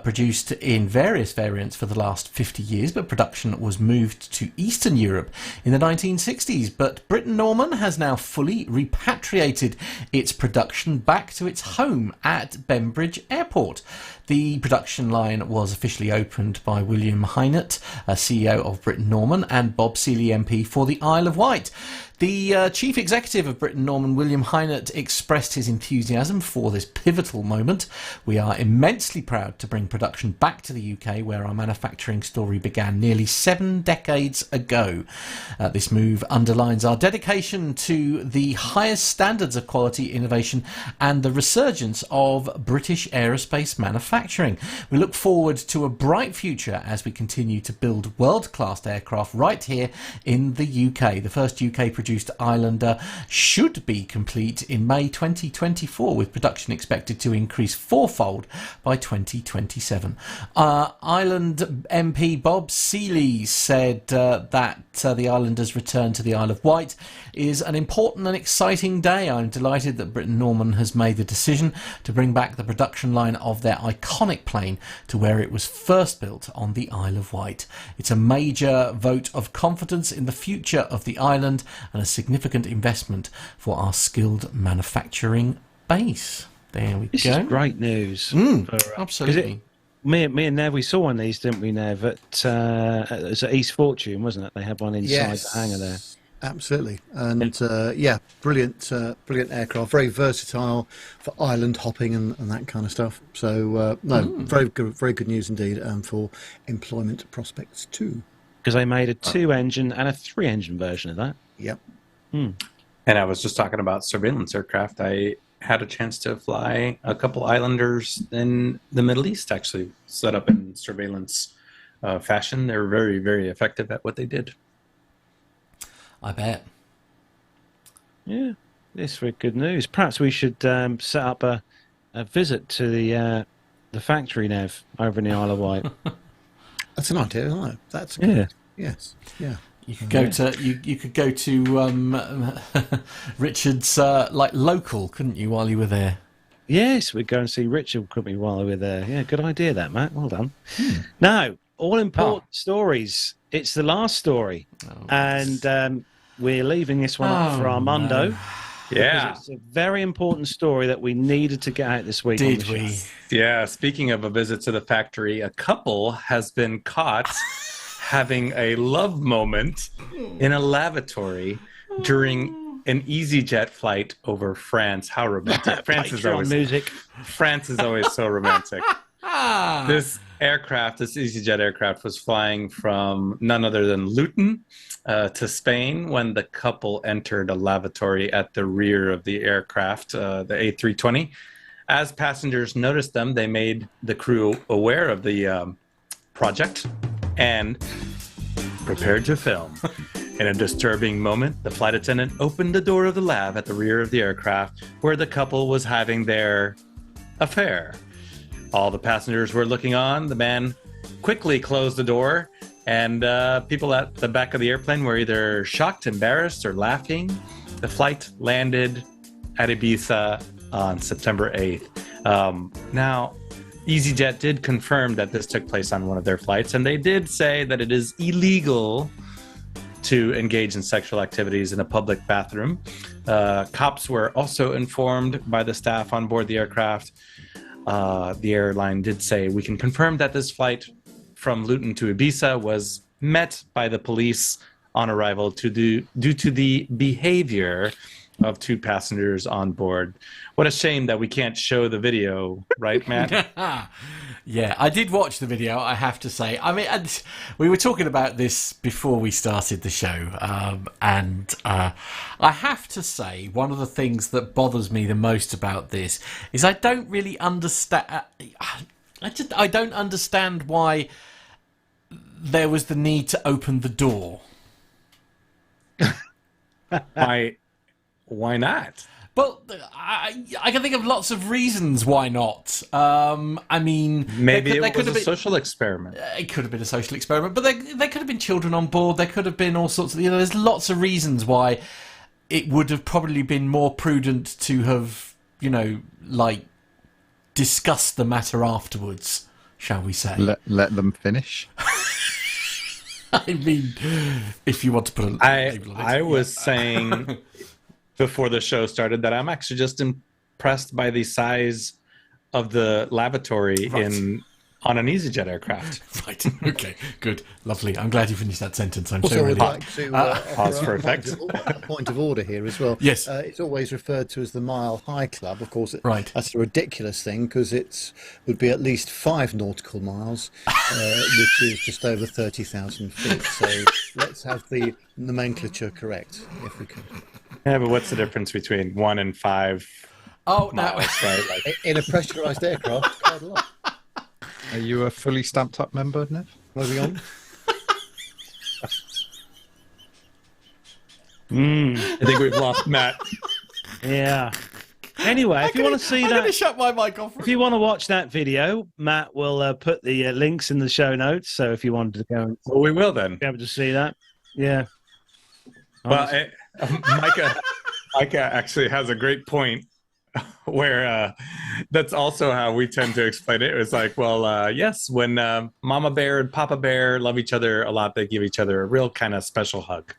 produced in various variants for the last 50 years, but production was moved to Eastern Europe in the 1960s. But Britten Norman has now fully repatriated its production back to its home at Bembridge Airport. The production line was officially opened by William Hynett, CEO of Britten Norman, and Bob Seeley MP for the Isle of Wight. The chief executive of Britten Norman, William Hynett, expressed his enthusiasm for this pivotal moment. We are immensely proud to bring production back to the UK, where our manufacturing story began nearly 7 decades ago. This move underlines our dedication to the highest standards of quality, innovation, and the resurgence of British aerospace manufacturing. We look forward to a bright future as we continue to build world-class aircraft right here in the UK. The first UK-produced Islander should be complete in May 2024, with production expected to increase fourfold by 2027. Island MP Bob Seeley said that the Islanders' return to the Isle of Wight is an important and exciting day. I'm delighted that Britten Norman has made the decision to bring back the production line of their iconic plane to where it was first built on the Isle of Wight. It's a major vote of confidence in the future of the island and a significant investment for our skilled manufacturing base. There we go. This is great news. Absolutely. Me and Nev, we saw one of these, didn't we, Nev? It was at East Fortune, wasn't it? They had one inside the hangar there. Absolutely. And brilliant aircraft, very versatile for island hopping and that kind of stuff. So very good news indeed, for employment prospects too. Because they made a 2-engine and a 3-engine version of that. Yep. And I was just talking about surveillance aircraft. I had a chance to fly a couple Islanders in the Middle East, actually, set up in surveillance fashion. They were very, very effective at what they did. I bet. Yeah, this is very good news. Perhaps we should set up a visit to the factory, Nev, over in the Isle of Wight. That's an idea, isn't it? That's good. Yes. Yeah. You could go to you could go to Richard's local, couldn't you, while you were there? Yes, we'd go and see Richard, couldn't we, while we were there? Yeah, good idea that, Matt. Well done. Now, all important stories. It's the last story, and we're leaving this one up for Armando. No. Yeah, it's a very important story that we needed to get out this week. Did we? Yeah. Speaking of a visit to the factory, a couple has been caught having a love moment in a lavatory during an EasyJet flight over France. How romantic! France is always so romantic. aircraft, this EasyJet aircraft, was flying from none other than Luton to Spain when the couple entered a lavatory at the rear of the aircraft, the A320. As passengers noticed them, they made the crew aware of the project and prepared to film. In a disturbing moment, the flight attendant opened the door of the lab at the rear of the aircraft where the couple was having their affair. All the passengers were looking on. The man quickly closed the door, and people at the back of the airplane were either shocked, embarrassed, or laughing. The flight landed at Ibiza on September 8th. Now, EasyJet did confirm that this took place on one of their flights, and they did say that it is illegal to engage in sexual activities in a public bathroom. Cops were also informed by the staff on board the aircraft. The airline did say, we can confirm that this flight from Luton to Ibiza was met by the police on arrival due to the behavior of two passengers on board. What a shame that we can't show the video, right, Matt? Yeah, I did watch the video, I have to say. I mean, we were talking about this before we started the show, and I have to say, one of the things that bothers me the most about this is I don't really understand. I don't understand why there was the need to open the door. Why not? Well, I can think of lots of reasons why not. I mean, maybe it was a social experiment. It could have been a social experiment, but there could have been children on board. There could have been all sorts of. There's lots of reasons why it would have probably been more prudent to have, discussed the matter afterwards, shall we say? Let them finish. I mean, if you want to put a label on it. I was saying before the show started that I'm actually just impressed by the size of the lavatory on an EasyJet aircraft. Right. Okay. Good. Lovely. I'm glad you finished that sentence. I'm also so would really like to pause for effect. A point of order here as well. Yes. It's always referred to as the Mile High Club. Of course, right. That's a ridiculous thing because it would be at least 5 nautical miles, which is just over 30,000 feet. So let's have the nomenclature correct, if we could. Yeah, but what's the difference between 1 and 5 miles, right? In a pressurised aircraft, quite a lot. Are you a fully stamped up member, Nev? Moving on. I think we've lost Matt. Yeah. Anyway, if you want to see I'm that, going to shut my mic off. if you want to watch that video, Matt will put the links in the show notes. So if you wanted to go, Well, we will then. be able to see that. Yeah. Well, Micah actually has a great point where that's also how we tend to explain it. It was like, well, yes, when Mama Bear and Papa Bear love each other a lot, they give each other a real kind of special hug,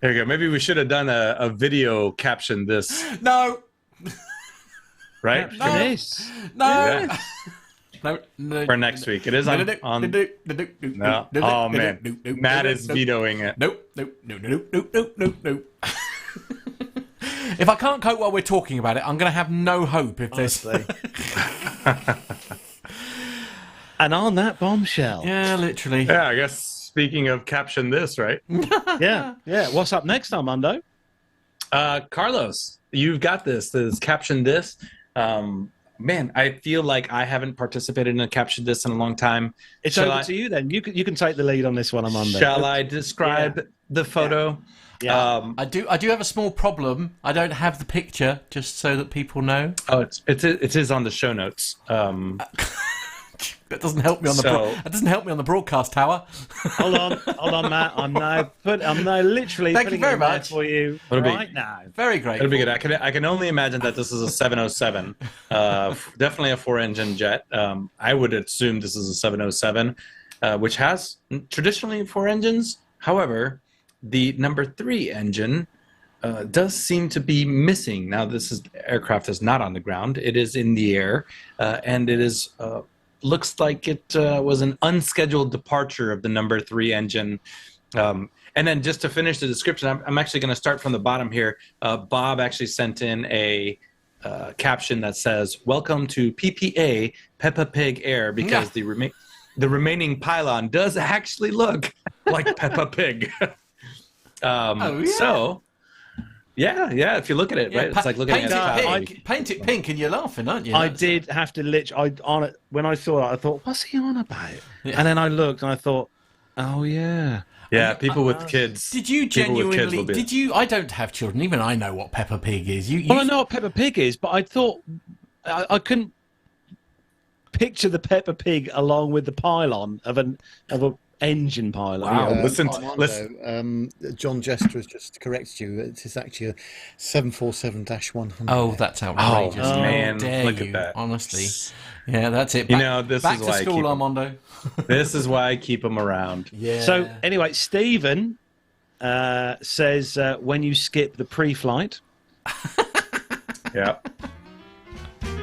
There you go. Maybe we should have done a video caption this. No. Right? No. This. No. Yeah. No. For next week. It is on. No. Oh, man. Matt is vetoing it. Nope. If I can't cope while we're talking about it, I'm going to have no hope if there's... And on that bombshell. Yeah, literally. Yeah, I guess speaking of caption this, right? Yeah. What's up next, Armando? Carlos, you've got this. This caption this. Man, I feel like I haven't participated in a caption this in a long time. It's over to you then. You can take the lead on this one, Armando. Shall I describe the photo? Yeah. I do have a small problem. I don't have the picture, just so that people know. Oh, it is on the show notes. That doesn't help me on the broadcast tower. Hold on, Matt. I'm now literally Thank putting you very it in there much. for you right now. Very great. It'll be good. I can only imagine that this is a 707. Definitely a 4-engine jet. I would assume this is a 707, which has traditionally 4 engines. However, the number 3 engine does seem to be missing. Now, aircraft is not on the ground. It is in the air, and it is looks like it was an unscheduled departure of the number 3 engine. And then just to finish the description, I'm actually going to start from the bottom here. Bob actually sent in a caption that says, "Welcome to PPA Peppa Pig Air," because the remaining pylon does actually look like Peppa Pig. So, yeah, if you look at it, right, it's like looking at paint it pink, and you're laughing, aren't you? I did have to when I saw that, I thought, what's he on about? Yeah. And then I looked and I thought, oh yeah. Yeah, people with kids. Did you genuinely? Did you? I don't have children. Even I know what Peppa Pig is. Well, I know what Peppa Pig is, but I thought I couldn't picture the Peppa Pig along with the pylon of an engine pylon. Wow! Listen. John Jester has just corrected you. It is actually a 747-100. Oh, that's outrageous! Oh man, look at that. Honestly, yeah, that's it. Back this is why to school, Armando. This is why I keep them around. Yeah. So anyway, Stephen says when you skip the pre-flight. Yeah.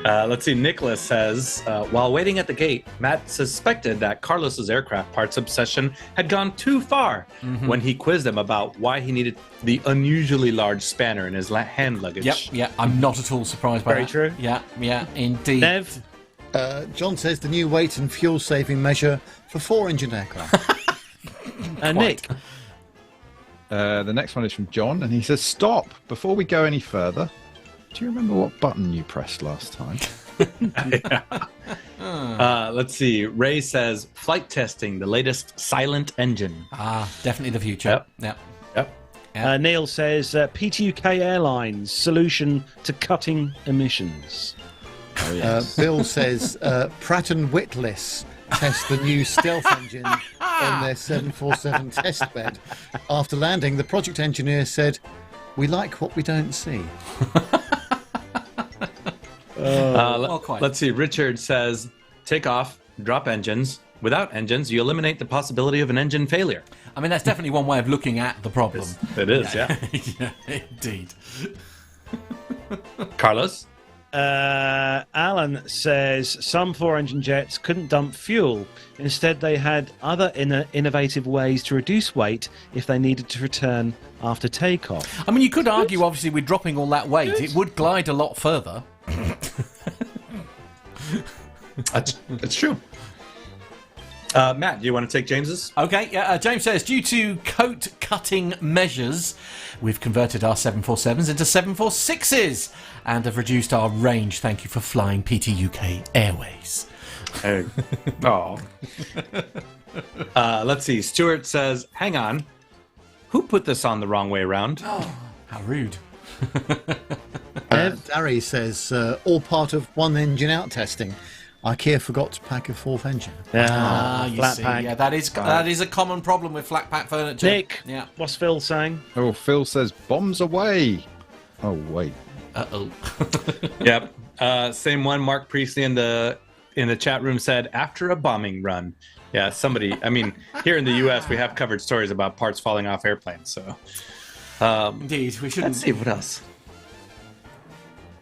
Let's see. Nicholas says, while waiting at the gate, Matt suspected that Carlos's aircraft parts obsession had gone too far when he quizzed him about why he needed the unusually large spanner in his hand luggage. Yep. I'm not at all surprised by that. Very true. Yeah, indeed. Nev? John says the new weight and fuel saving measure for 4-engine aircraft. Nick? The next one is from John, and he says, "Stop! Before we go any further, do you remember what button you pressed last time?" Let's see. Ray says, "Flight testing, the latest silent engine." Definitely the future. Yep. Neil says, PTUK Airlines, solution to cutting emissions. Oh, yes. Bill says, Pratt & Whitlis test the new stealth engine on their 747 test bed. After landing, the project engineer said, "We like what we don't see." Let's see. Richard says, "Take off, drop engines. Without engines, you eliminate the possibility of an engine failure." I mean, that's definitely one way of looking at the problem. It is, yeah. Yeah, indeed. Carlos? Alan says some 4-engine jets couldn't dump fuel. Instead, they had other innovative ways to reduce weight if they needed to return after takeoff. I mean, you could argue, obviously, with dropping all that weight, it would glide a lot further. That's true. Matt, do you want to take James's? Okay, James says, due to coat cutting measures, we've converted our 747s into 746s and have reduced our range. Thank you for flying PTUK Airways. Let's see. Stuart says, "Hang on. Who put this on the wrong way around?" Oh, how rude. Darry says, all part of one engine out testing. IKEA forgot to pack a 4th engine. Flat pack. Yeah, that is a common problem with flat pack furniture. Nick, what's Phil saying? Oh, Phil says bombs away. Oh wait. Uh-oh. Yep. Same one. Mark Priestley in the chat room said, "After a bombing run." Yeah, somebody. I mean, here in the U.S. we have covered stories about parts falling off airplanes. So, indeed, we shouldn't. Let's see what else.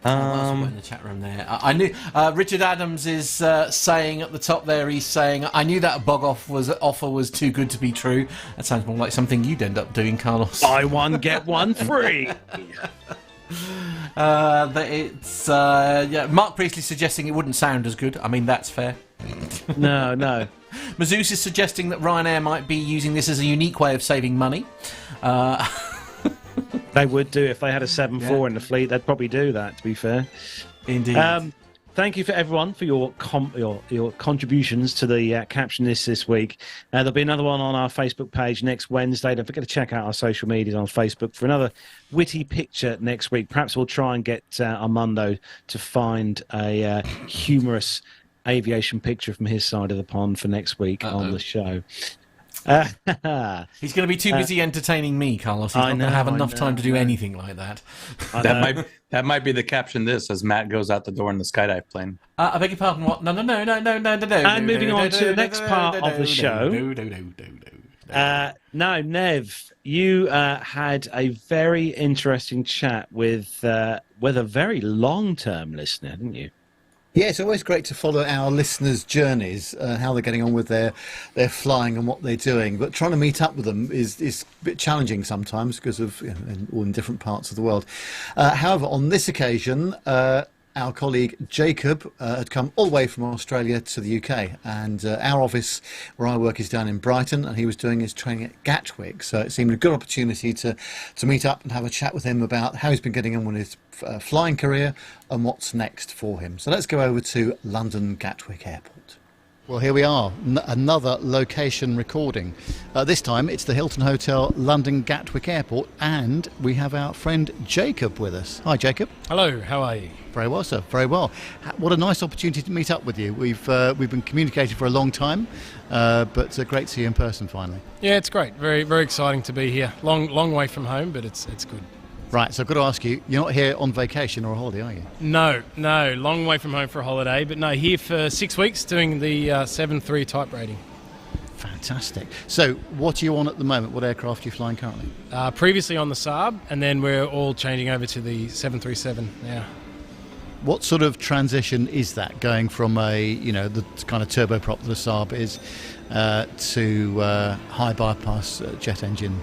What else we got in the chat room there? I knew Richard Adams is saying at the top there. He's saying, "I knew that bog offer was too good to be true." That sounds more like something you'd end up doing, Carlos. Buy one get one free. Mark Priestley suggesting it wouldn't sound as good. I mean, that's fair. No. Mazouz is suggesting that Ryanair might be using this as a unique way of saving money. They would do if they had a 747 in the fleet. They'd probably do that, to be fair. Indeed. Thank you for everyone for your contributions to the caption this week. There'll be another one on our Facebook page next Wednesday. Don't forget to check out our social medias on Facebook for another witty picture next week. Perhaps we'll try and get Armando to find a humorous aviation picture from his side of the pond for next week on the show. He's going to be too busy entertaining me, Carlos. He's not going to have enough time to do anything like that. That might be the caption this as Matt goes out the door in the skydive plane. I beg your pardon, what? No. And moving on to the next part of the show. Now, Nev, you had a very interesting chat with a very long-term listener, didn't you? Yeah, it's always great to follow our listeners' journeys, how they're getting on with their flying and what they're doing. But trying to meet up with them is a bit challenging sometimes because of all in different parts of the world. However, on this occasion, our colleague Jacob had come all the way from Australia to the UK, and our office where I work is down in Brighton, and he was doing his training at Gatwick, so it seemed a good opportunity to meet up and have a chat with him about how he's been getting on with his flying career and what's next for him. So let's go over to London Gatwick Airport. Well, here we are, another location recording. This time it's the Hilton Hotel, London Gatwick Airport, and we have our friend Jacob with us. Hi, Jacob. Hello, how are you? Very well, sir, very well. What a nice opportunity to meet up with you. We've been communicating for a long time, but great to see you in person finally. Yeah, it's great. Very, very exciting to be here. Long way from home, but it's good. Right, so I've got to ask you, you're not here on vacation or a holiday, are you? No, long way from home for a holiday, but no, here for 6 weeks doing the 7.3 type rating. Fantastic. So what are you on at the moment? What aircraft are you flying currently? Previously on the Saab, and then we're all changing over to the 737 now. What sort of transition is that, going from the kind of turboprop that a Saab is to high bypass jet engine?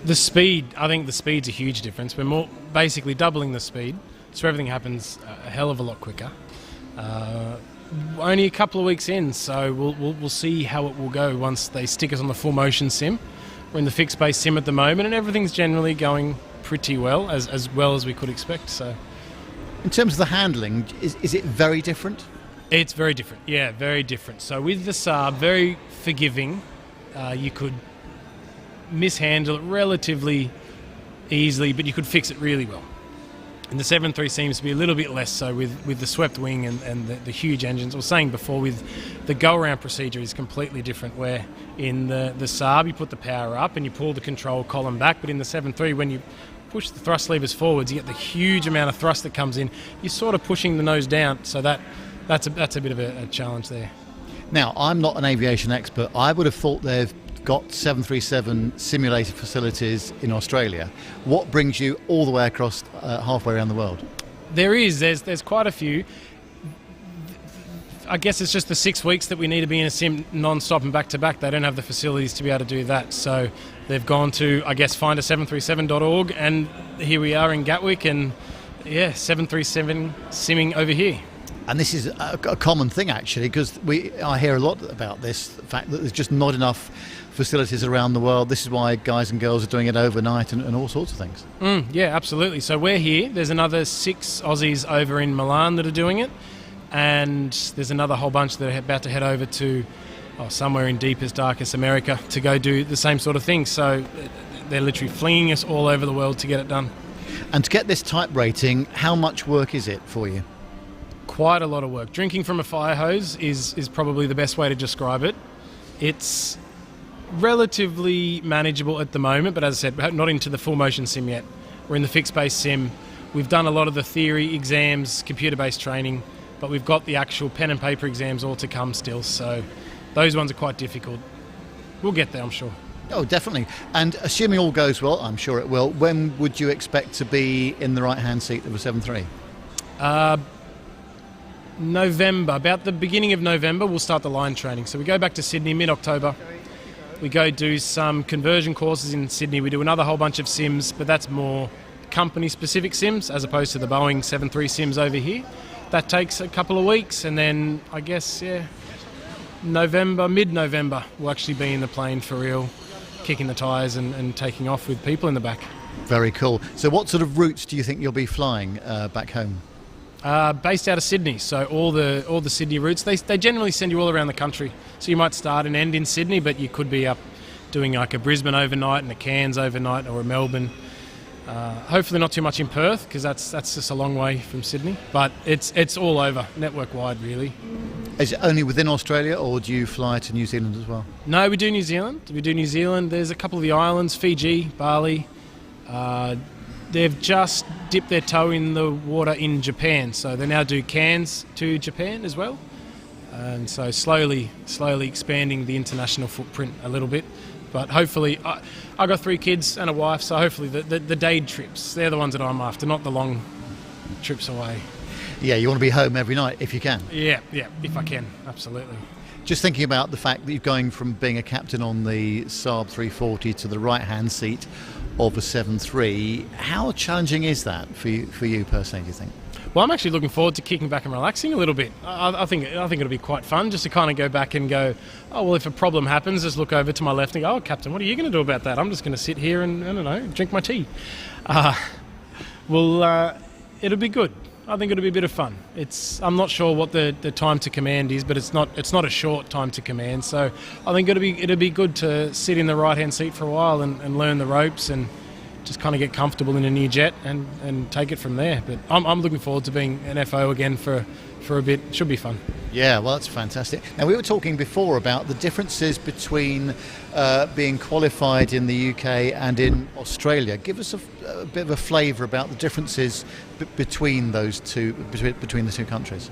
The speed, I think the speed's a huge difference. We're basically doubling the speed, so everything happens a hell of a lot quicker. Only a couple of weeks in, so we'll see how it will go once they stick us on the full motion sim. We're in the fixed base sim at the moment, and everything's generally going pretty well, as well as we could expect. So, in terms of the handling, is it very different? It's very different. Yeah, very different. So with the Saab, very forgiving. You could mishandle it relatively easily, but you could fix it really well. And the 7.3 seems to be a little bit less so with the swept wing and the huge engines. I was saying before, with the go-around procedure is completely different, where in the Saab you put the power up and you pull the control column back, but in the 7.3 when you push the thrust levers forwards, you get the huge amount of thrust that comes in. You're sort of pushing the nose down, so that's a bit of a challenge there. Now, I'm not an aviation expert. I would have thought they've got 737 simulator facilities in Australia. What brings you all the way across halfway around the world? There's quite a few. I guess it's just the 6 weeks that we need to be in a sim non-stop and back-to-back. They don't have the facilities to be able to do that. So they've gone to, I guess, finda737.org, and here we are in Gatwick, and 737 simming over here. And this is a common thing, actually, because I hear a lot about this, the fact that there's just not enough facilities around the world. This is why guys and girls are doing it overnight and all sorts of things. Yeah, absolutely. So we're here. There's another 6 Aussies over in Milan that are doing it, and there's another whole bunch that are about to head over to somewhere in deepest, darkest America to go do the same sort of thing. So they're literally flinging us all over the world to get it done. And to get this type rating, how much work is it for you? Quite a lot of work. Drinking from a fire hose is probably the best way to describe it. It's relatively manageable at the moment, but as I said, not into the full motion sim yet. We're in the fixed base sim. We've done a lot of the theory exams, computer-based training, but we've got the actual pen and paper exams all to come still, so those ones are quite difficult. We'll get there, I'm sure. Oh, definitely. And assuming all goes well, I'm sure it will, when would you expect to be in the right-hand seat of a 7.3? November, about the beginning of November, we'll start the line training. So we go back to Sydney mid-October. We go do some conversion courses in Sydney. We do another whole bunch of sims, but that's more company-specific sims as opposed to the Boeing 7.3 sims over here. That takes a couple of weeks, and then I guess, mid-November, we'll actually be in the plane for real, kicking the tyres and taking off with people in the back. Very cool. So what sort of routes do you think you'll be flying back home? Based out of Sydney, so all the Sydney routes, they generally send you all around the country. So you might start and end in Sydney, but you could be up doing like a Brisbane overnight and a Cairns overnight or a Melbourne. Hopefully not too much in Perth, because that's just a long way from Sydney. But it's all over, network wide really. Is it only within Australia, or do you fly to New Zealand as well? No, we do New Zealand. There's a couple of the islands, Fiji, Bali. They've just dipped their toe in the water in Japan, so they now do Cairns to Japan as well. And so slowly expanding the international footprint a little bit. But hopefully, I got 3 kids and a wife, so hopefully the day trips, they're the ones that I'm after, not the long trips away. Yeah, you want to be home every night if you can. Yeah, if I can, absolutely. Just thinking about the fact that you're going from being a captain on the Saab 340 to the right-hand seat of a 737, how challenging is that for you personally, do you think? Well, I'm actually looking forward to kicking back and relaxing a little bit. I think it'll be quite fun just to kind of go back and go, oh, well, if a problem happens, just look over to my left and go, oh, Captain, what are you going to do about that? I'm just going to sit here and, I don't know, drink my tea. It'll be good. I think it'll be a bit of fun. I'm not sure what the time to command is, but it's not a short time to command. So I think it'll be good to sit in the right-hand seat for a while and learn the ropes and just kind of get comfortable in a new jet and take it from there. But I'm looking forward to being an FO again for a bit. It should be fun. Yeah, well, that's fantastic. Now, we were talking before about the differences between being qualified in the UK and in Australia. Give us a bit of a flavour about the differences between those two, between the two countries.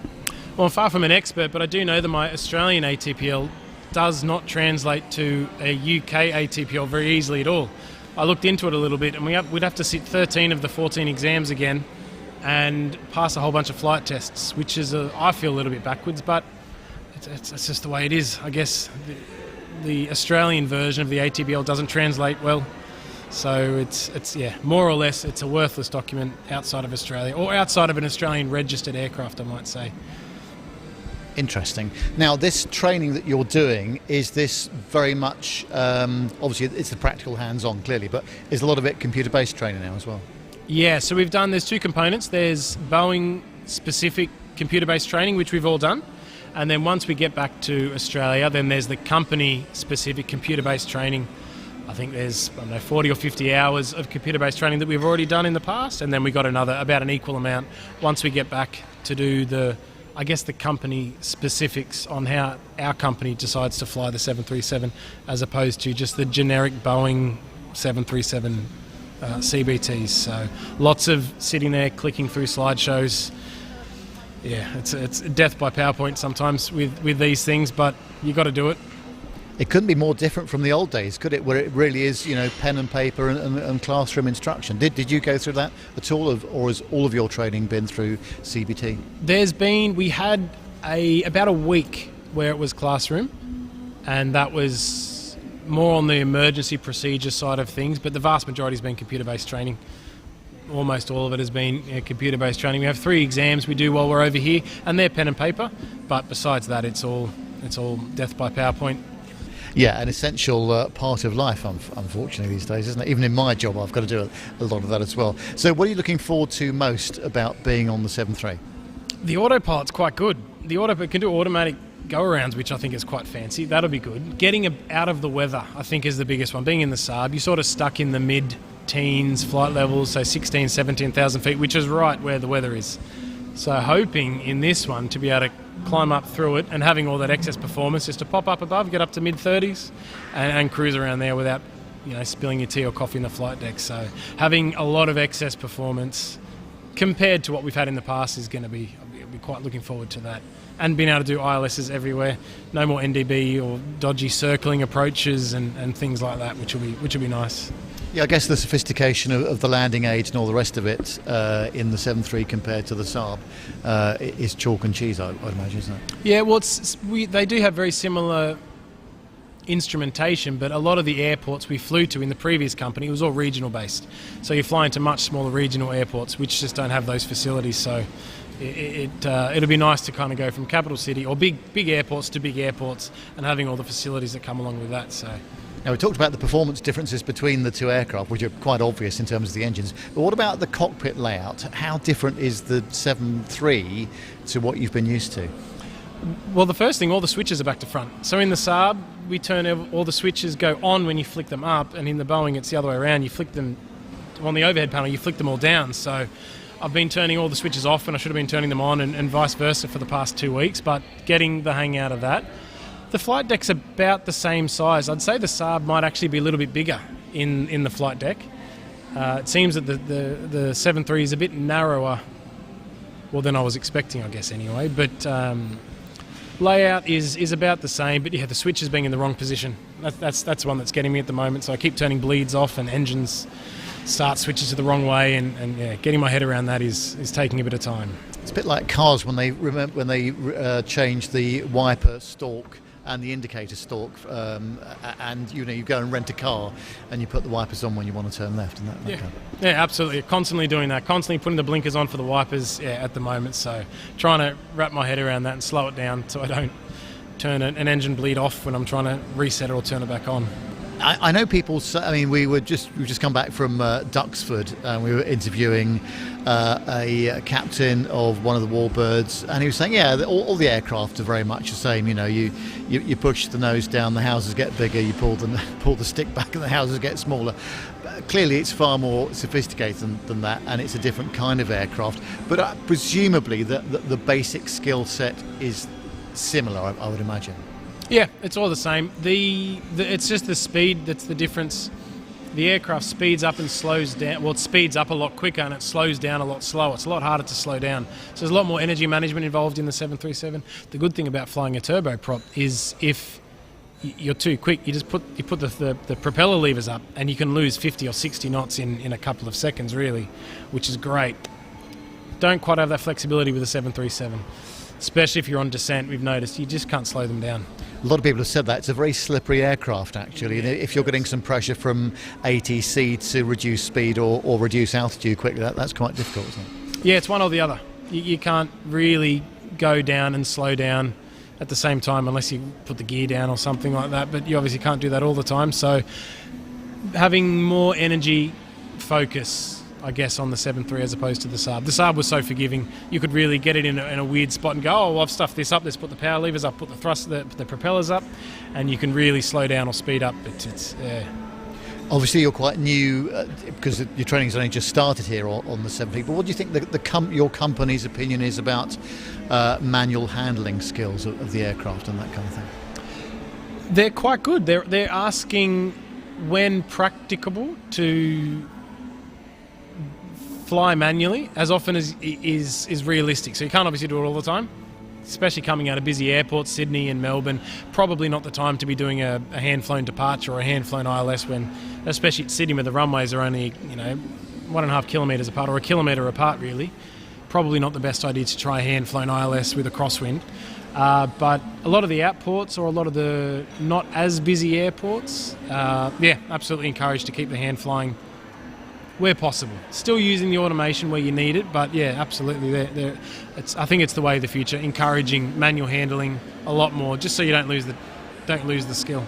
Well, I'm far from an expert, but I do know that my Australian ATPL does not translate to a UK ATPL very easily at all. I looked into it a little bit, and we'd have to sit 13 of the 14 exams again and pass a whole bunch of flight tests, which is, I feel, a little bit backwards, but it's just the way it is. I guess the Australian version of the ATPL doesn't translate well, so it's more or less it's a worthless document outside of Australia, or outside of an Australian registered aircraft, I might say. Interesting. Now, this training that you're doing, is this very much, obviously it's the practical hands-on clearly, but is a lot of it computer-based training now as well? Yeah, so there's two components. There's Boeing-specific computer-based training, which we've all done, and then once we get back to Australia, then there's the company-specific computer-based training. I think there's 40 or 50 hours of computer-based training that we've already done in the past, and then we got about an equal amount once we get back to do the company specifics on how our company decides to fly the 737, as opposed to just the generic Boeing 737 CBTs. So lots of sitting there clicking through slideshows. Yeah, it's death by PowerPoint sometimes with these things, but you got to do it. It couldn't be more different from the old days, could it? Where it really is, pen and paper and classroom instruction. Did you go through that at all, or has all of your training been through CBT? We had about a week where it was classroom, and that was more on the emergency procedure side of things, but the vast majority has been computer-based training. Almost all of it has been computer-based training. We have 3 exams we do while we're over here, and they're pen and paper, but besides that, it's all death by PowerPoint. Yeah, an essential part of life, unfortunately, these days, isn't it? Even in my job, I've got to do a lot of that as well. So what are you looking forward to most about being on the 737? The autopilot's quite good. The autopilot can do automatic go-arounds, which I think is quite fancy. That'll be good. Getting out of the weather, I think, is the biggest one. Being in the Saab, you're sort of stuck in the mid-teens flight levels, so 16,000, 17,000 feet, which is right where the weather is. So hoping in this one to be able to climb up through it and having all that excess performance just to pop up above, get up to mid-30s and cruise around there without spilling your tea or coffee in the flight deck. So having a lot of excess performance compared to what we've had in the past is going to be, I'll be quite looking forward to that. And being able to do ILSs everywhere, no more NDB or dodgy circling approaches and things like that, which will be nice. Yeah, I guess the sophistication of the landing aids and all the rest of it in the 737 compared to the Saab is chalk and cheese, I'd imagine, isn't it? Yeah, well, they do have very similar instrumentation, but a lot of the airports we flew to in the previous company, it was all regional based. So you're flying to much smaller regional airports, which just don't have those facilities. So it'll be nice to kind of go from capital city or big airports to big airports and having all the facilities that come along with that. So. Now, we talked about the performance differences between the two aircraft, which are quite obvious in terms of the engines. But what about the cockpit layout? How different is the 737 to what you've been used to? Well, the first thing, all the switches are back to front. So in the Saab, we turn all the switches go on when you flick them up, and in the Boeing, it's the other way around. You flick them on the overhead panel, you flick them all down. So I've been turning all the switches off, and I should have been turning them on, and vice versa for the past 2 weeks. But getting the hang out of that. The flight deck's about the same size. I'd say the Saab might actually be a little bit bigger in the flight deck. It seems that the 737 is a bit narrower, well, than I was expecting, I guess, anyway. But layout is about the same, but yeah, the switches being in the wrong position. That's one that's getting me at the moment. So I keep turning bleeds off and engines start switches to the wrong way, and yeah, getting my head around that is taking a bit of time. It's a bit like cars when they change the wiper stalk and the indicator stalk, and you go and rent a car and you put the wipers on when you want to turn left, and that kind of. Yeah, absolutely. Constantly doing that. Constantly putting the blinkers on for the wipers at the moment. So trying to wrap my head around that and slow it down so I don't turn an engine bleed off when I'm trying to reset it or turn it back on. I know people say, I mean, we've just come back from Duxford, and we were interviewing a captain of one of the warbirds, and he was saying, all the aircraft are very much the same. You push the nose down, the houses get bigger, you pull the stick back and the houses get smaller. Clearly it's far more sophisticated than that, and it's a different kind of aircraft, but presumably the basic skill set is similar, I would imagine. Yeah, it's all the same. It's just the speed that's the difference. The aircraft speeds up and slows down. Well, it speeds up a lot quicker and it slows down a lot slower. It's a lot harder to slow down. So there's a lot more energy management involved in the 737. The good thing about flying a turboprop is if you're too quick, you put the propeller levers up and you can lose 50 or 60 knots in a couple of seconds, really, which is great. Don't quite have that flexibility with the 737. Especially if you're on descent, we've noticed you just can't slow them down. A lot of people have said that. It's a very slippery aircraft, actually. And if you're getting some pressure from ATC to reduce speed or reduce altitude quickly, that's quite difficult, isn't it? Yeah, it's one or the other. You can't really go down and slow down at the same time unless you put the gear down or something like that. But you obviously can't do that all the time. So having more energy focus, I guess, on the 7.3 as opposed to the Saab. The Saab was so forgiving. You could really get it in a weird spot and go, oh, well, I've stuffed this up. Let's put the power levers up, put the propellers up, and you can really slow down or speed up. It's Obviously, you're quite new because your training's only just started here on the 7.3. But what do you think your company's opinion is about manual handling skills of the aircraft and that kind of thing? They're quite good. They're asking, when practicable, to fly manually as often as is realistic. So you can't obviously do it all the time, especially coming out of busy airports, Sydney and Melbourne. Probably not the time to be doing a hand-flown departure or a hand-flown ILS when, especially at Sydney where the runways are only 1.5 kilometres apart or a kilometre apart really. Probably not the best idea to try a hand-flown ILS with a crosswind. But a lot of the outports or a lot of the not as busy airports, absolutely encouraged to keep the hand flying where possible. Still using the automation where you need it, but yeah, absolutely. I think it's the way of the future, encouraging manual handling a lot more, just so you don't lose the skill.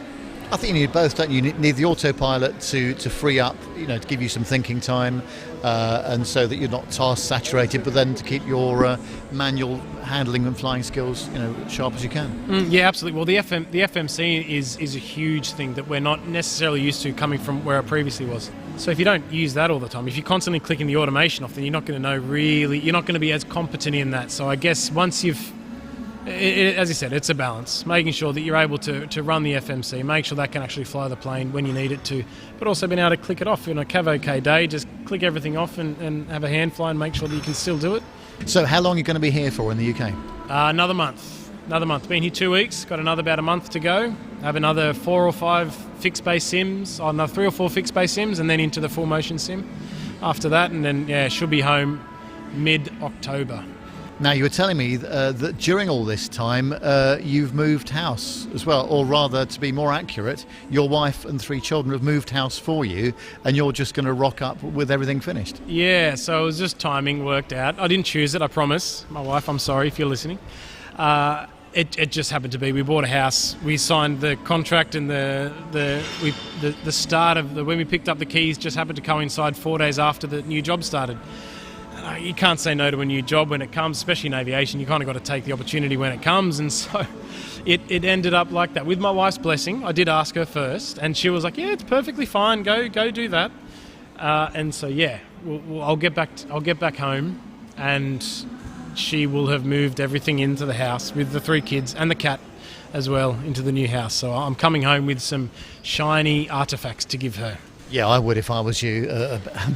I think you need both, don't you? You need the autopilot to free up, to give you some thinking time, and so that you're not task saturated, but then to keep your manual handling and flying skills, sharp as you can. Yeah, absolutely. Well, the FMC is a huge thing that we're not necessarily used to coming from where I previously was. So if you don't use that all the time, if you're constantly clicking the automation off, then you're not going to know really, you're not going to be as competent in that. So I guess once as you said, it's a balance, making sure that you're able to run the FMC, make sure that can actually fly the plane when you need it to, but also being able to click it off. In a CAV-OK day, just click everything off and have a hand fly and make sure that you can still do it. So how long are you going to be here for in the UK? Another month. Been here 2 weeks, got about a month to go. Have another 4 or 5 fixed-base sims, another 3 or 4 fixed-base sims, and then into the full-motion sim after that, and then, should be home mid-October. Now, you were telling me that during all this time, you've moved house as well, or rather, to be more accurate, your wife and 3 children have moved house for you, and you're just going to rock up with everything finished. Yeah, so it was just timing worked out. I didn't choose it, I promise. My wife, I'm sorry if you're listening. It just happened to be. We bought a house. We signed the contract, and the start of when we picked up the keys just happened to coincide 4 days after the new job started. You can't say no to a new job when it comes, especially in aviation. You kind of got to take the opportunity when it comes, and so it ended up like that. With my wife's blessing, I did ask her first, and she was like, "Yeah, it's perfectly fine. Go do that." And so I'll get back home, and she will have moved everything into the house with the 3 kids and the cat as well into the new house. So I'm coming home with some shiny artifacts to give her. Yeah, I would if I was you,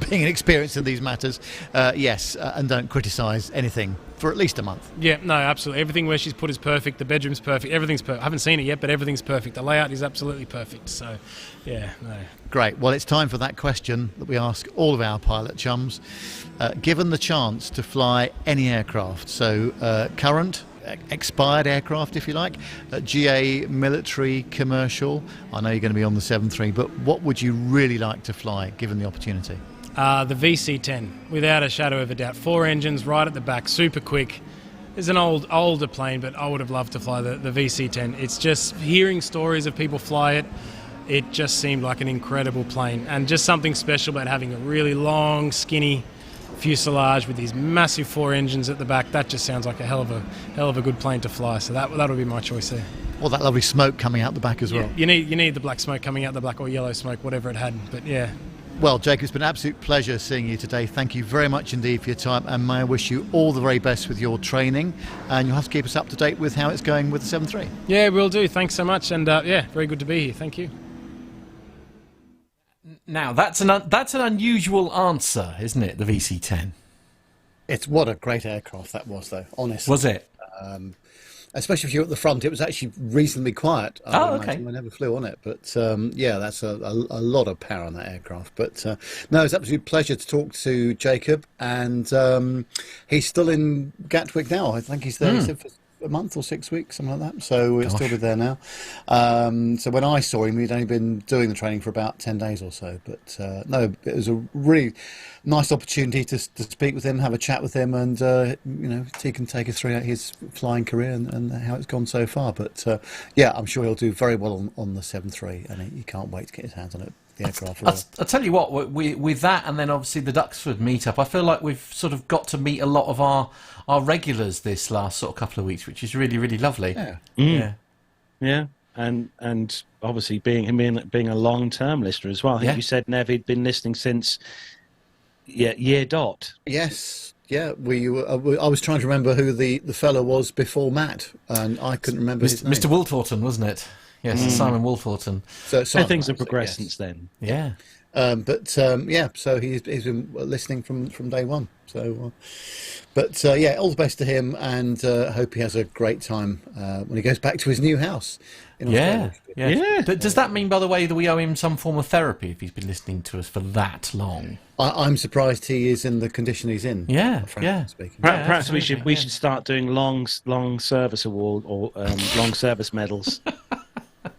being experienced in these matters. Yes, and don't criticise anything for at least a month. Yeah, no, absolutely. Everything where she's put is perfect. The bedroom's perfect. Everything's perfect. I haven't seen it yet, but everything's perfect. The layout is absolutely perfect. So, yeah, no. Great. Well, it's time for that question that we ask all of our pilot chums. Given the chance to fly any aircraft, so current, expired aircraft, if you like, GA, military, commercial. I know you're going to be on the 737, but what would you really like to fly, given the opportunity? The VC-10, without a shadow of a doubt. 4 engines, right at the back, super quick. It's an older plane, but I would have loved to fly the VC-10. It's just hearing stories of people fly it. It just seemed like an incredible plane, and just something special about having a really long, skinny fuselage with these massive 4 engines at the back. That just sounds like a hell of a good plane to fly. So that would be my choice there. Well, that lovely smoke coming out the back as well. You need the black smoke coming out the back, or yellow smoke, whatever it had. But yeah. Well, Jake, it's been an absolute pleasure seeing you today. Thank you very much indeed for your time, and may I wish you all the very best with your training, and you'll have to keep us up to date with how it's going with the 737. Yeah, will do. Thanks so much, and yeah, very good to be here. Thank you. Now, that's an unusual answer, isn't it, the VC-10? It's what a great aircraft that was, though, honestly. Was it? Especially if you're at the front, it was actually reasonably quiet. Okay. I never flew on it, but yeah, that's a lot of power on that aircraft. But no, it's an absolute pleasure to talk to Jacob, and he's still in Gatwick now. I think he's there. He said for a month or 6 weeks, something like that. So we'll still be there now. So when I saw him, he'd only been doing the training for about 10 days or so. But no, it was a really nice opportunity to speak with him, have a chat with him, and he can take us through his flying career and how it's gone so far. But yeah, I'm sure he'll do very well on the 737, and he can't wait to get his hands on it. I'll tell you what, with that, and then obviously the Duxford meetup, I feel like we've sort of got to meet a lot of our regulars this last sort of couple of weeks, which is really, really lovely. Yeah. And obviously being a long-term listener as well. I think you said, Nev, he'd been listening since year dot. Yes. Yeah, I was trying to remember who the fellow was before Matt, and I couldn't remember his name. Mr. Woltorton, wasn't it? Yes, Simon Wolforton. So things have progressed since then. Yeah. So he's been listening from day one. So, yeah, all the best to him, and hope he has a great time when he goes back to his new house in Australia. Yeah. Does that mean, by the way, that we owe him some form of therapy if he's been listening to us for that long? I'm surprised he is in the condition he's in. Speaking. Perhaps we should start doing long service award or long service medals.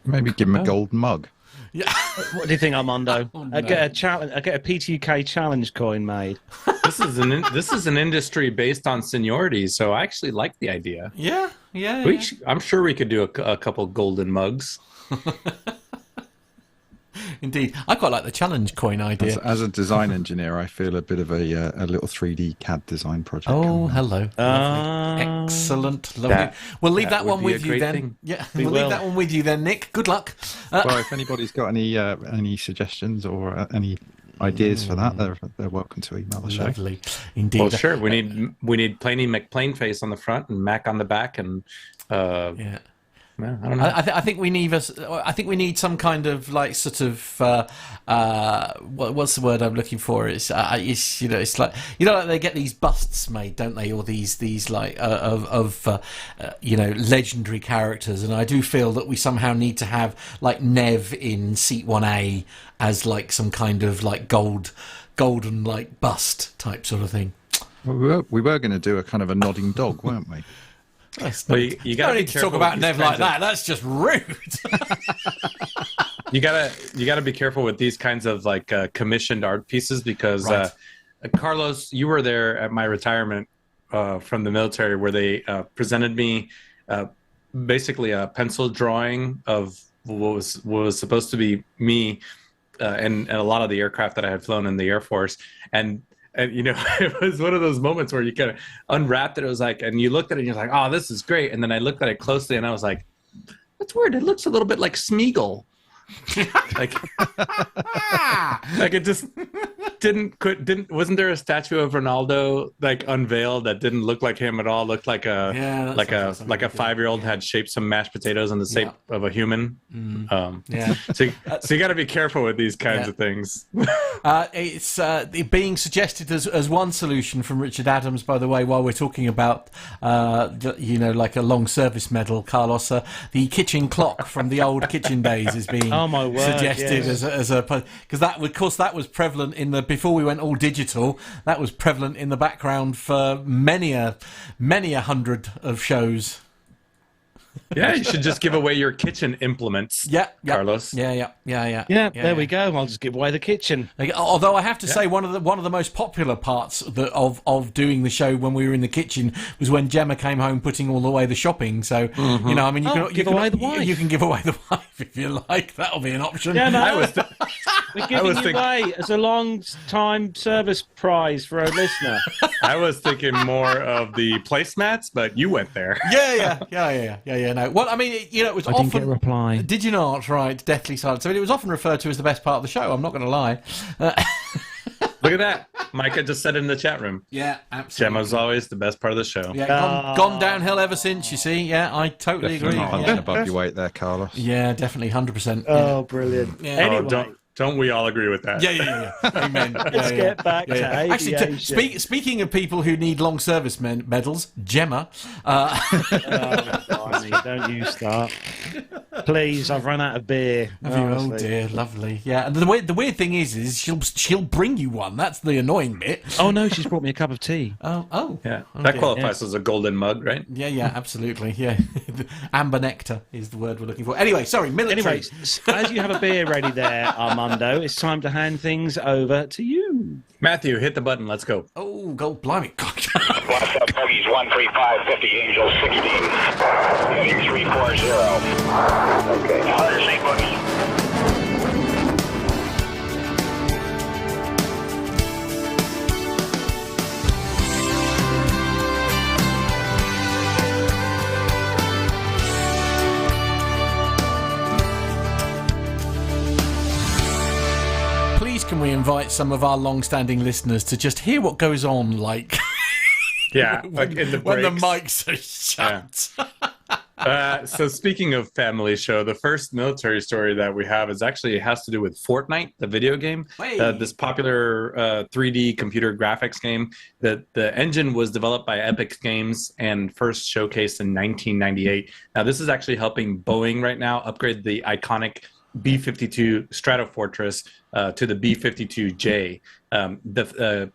Maybe give him a gold mug. Yeah. What do you think, Armando? I get a challenge. I get a PTUK challenge coin made. This is an industry based on seniority, so I actually like the idea. Yeah. I'm sure we could do a couple golden mugs. Indeed, I quite like the challenge coin idea. As a design engineer, I feel a bit of a little 3D CAD design project. Oh, hello! Excellent, lovely. We'll leave that one with you then. Thing. Yeah, we'll leave that one with you then, Nick. Good luck. Well, if anybody's got any suggestions or any ideas for that, they're welcome to email the show. Lovely, indeed. Well, sure. We need Planey McPlaneface on the front and Mac on the back, and yeah. I don't know. I think we need some kind of like sort of what's the word I'm looking for? It's like like they get these busts made, don't they? Or these like of legendary characters, and I do feel that we somehow need to have like Nev in seat 1A as like some kind of like golden like bust type sort of thing. Well, we were going to do a kind of a nodding dog, weren't we? Well, you got to talk about Nev like that. That's just rude. You gotta be careful with these kinds of like commissioned art pieces because Carlos, you were there at my retirement from the military where they presented me basically a pencil drawing of what was supposed to be me and a lot of the aircraft that I had flown in the Air Force. And it was one of those moments where you kind of unwrapped it. It was like, and you looked at it and you're like, oh, this is great. And then I looked at it closely and I was like, that's weird. It looks a little bit like Smeagol. like it just wasn't there a statue of Ronaldo like unveiled that didn't look like him at all? Looked like a 5-year-old had shaped some mashed potatoes in the shape of a human. So you got to be careful with these kinds of things. It's being suggested as one solution from Richard Adams, by the way, while we're talking about like a long service medal, Carlos. The kitchen clock from the old kitchen days is being suggested as a because that was prevalent before we went all digital. That was prevalent in the background for many a hundred of shows. Yeah, you should just give away your kitchen implements. Carlos. Yeah. There we go. I'll just give away the kitchen. Although I have to say, one of the most popular parts of doing the show when we were in the kitchen was when Gemma came home putting all away the shopping. So you can give away the wife. You can give away the wife if you like. That'll be an option. Yeah, no, we're giving you away as a long-time service prize for a listener. I was thinking more of the placemats, but you went there. Yeah. No. Well, I mean, it was often. I didn't get a reply. Did you not? Right, deathly silent. So it was often referred to as the best part of the show. I'm not going to lie. Look at that. Micah just said it in the chat room. Yeah, absolutely. Gemma's always the best part of the show. Yeah, gone downhill ever since, you see. Yeah, I totally agree. Punching above your weight there, Carlos. Yeah, definitely, 100%. Oh, brilliant. Yeah. Anyway. Don't we all agree with that? Yeah. Amen. Let's get back to aviation. Actually, speaking of people who need long service medals, Gemma. Don't you start. Please, I've run out of beer. Oh dear, lovely. Yeah, and the weird thing is she'll bring you one. That's the annoying bit. Oh no, she's brought me a cup of tea. Oh. Yeah, that qualifies as a golden mug, right? Yeah, absolutely. Yeah, amber nectar is the word we're looking for. Anyway, sorry, military. Anyway, as you have a beer ready there, Armando, it's time to hand things over to you. Matthew, hit the button. Let's go. Oh, go blimey. What's up, bogeys? 13550, Angel 16. Heading 340. Okay. 108 bogeys. Can we invite some of our long-standing listeners to just hear what goes on, like like in the breaks. when the mics are shut? Yeah. So speaking of family show, the first military story that we have has to do with Fortnite, the video game. This popular 3D computer graphics game. The engine was developed by Epic Games and first showcased in 1998. Now this is actually helping Boeing right now upgrade the iconic B-52 Stratofortress to the B-52J. The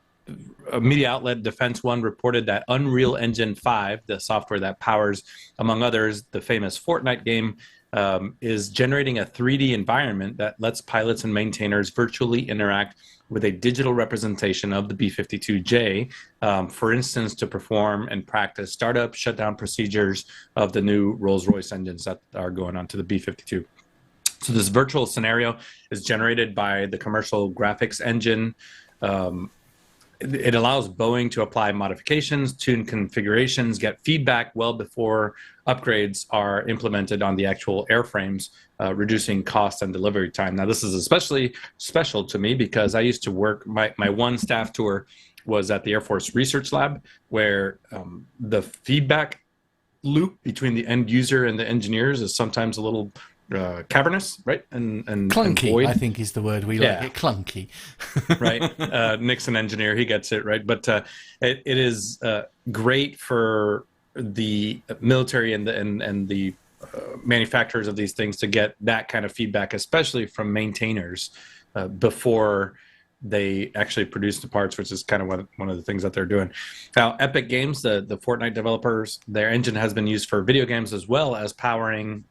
media outlet Defense One reported that Unreal Engine 5, the software that powers, among others, the famous Fortnite game, is generating a 3D environment that lets pilots and maintainers virtually interact with a digital representation of the B-52J, for instance, to perform and practice startup, shutdown procedures of the new Rolls-Royce engines that are going on to the B-52. So this virtual scenario is generated by the commercial graphics engine. It allows Boeing to apply modifications, tune configurations, get feedback well before upgrades are implemented on the actual airframes, reducing cost and delivery time. Now, this is especially special to me because I used to work, my one staff tour was at the Air Force Research Lab, where the feedback loop between the end user and the engineers is sometimes a little cavernous, right? And clunky, I think is the word we like it. Clunky. Right. Nick's an engineer, he gets it, right? But it is great for the military and the manufacturers of these things to get that kind of feedback, especially from maintainers before they actually produce the parts, which is kind of one of the things that they're doing. Now, Epic Games, the Fortnite developers, their engine has been used for video games as well as powering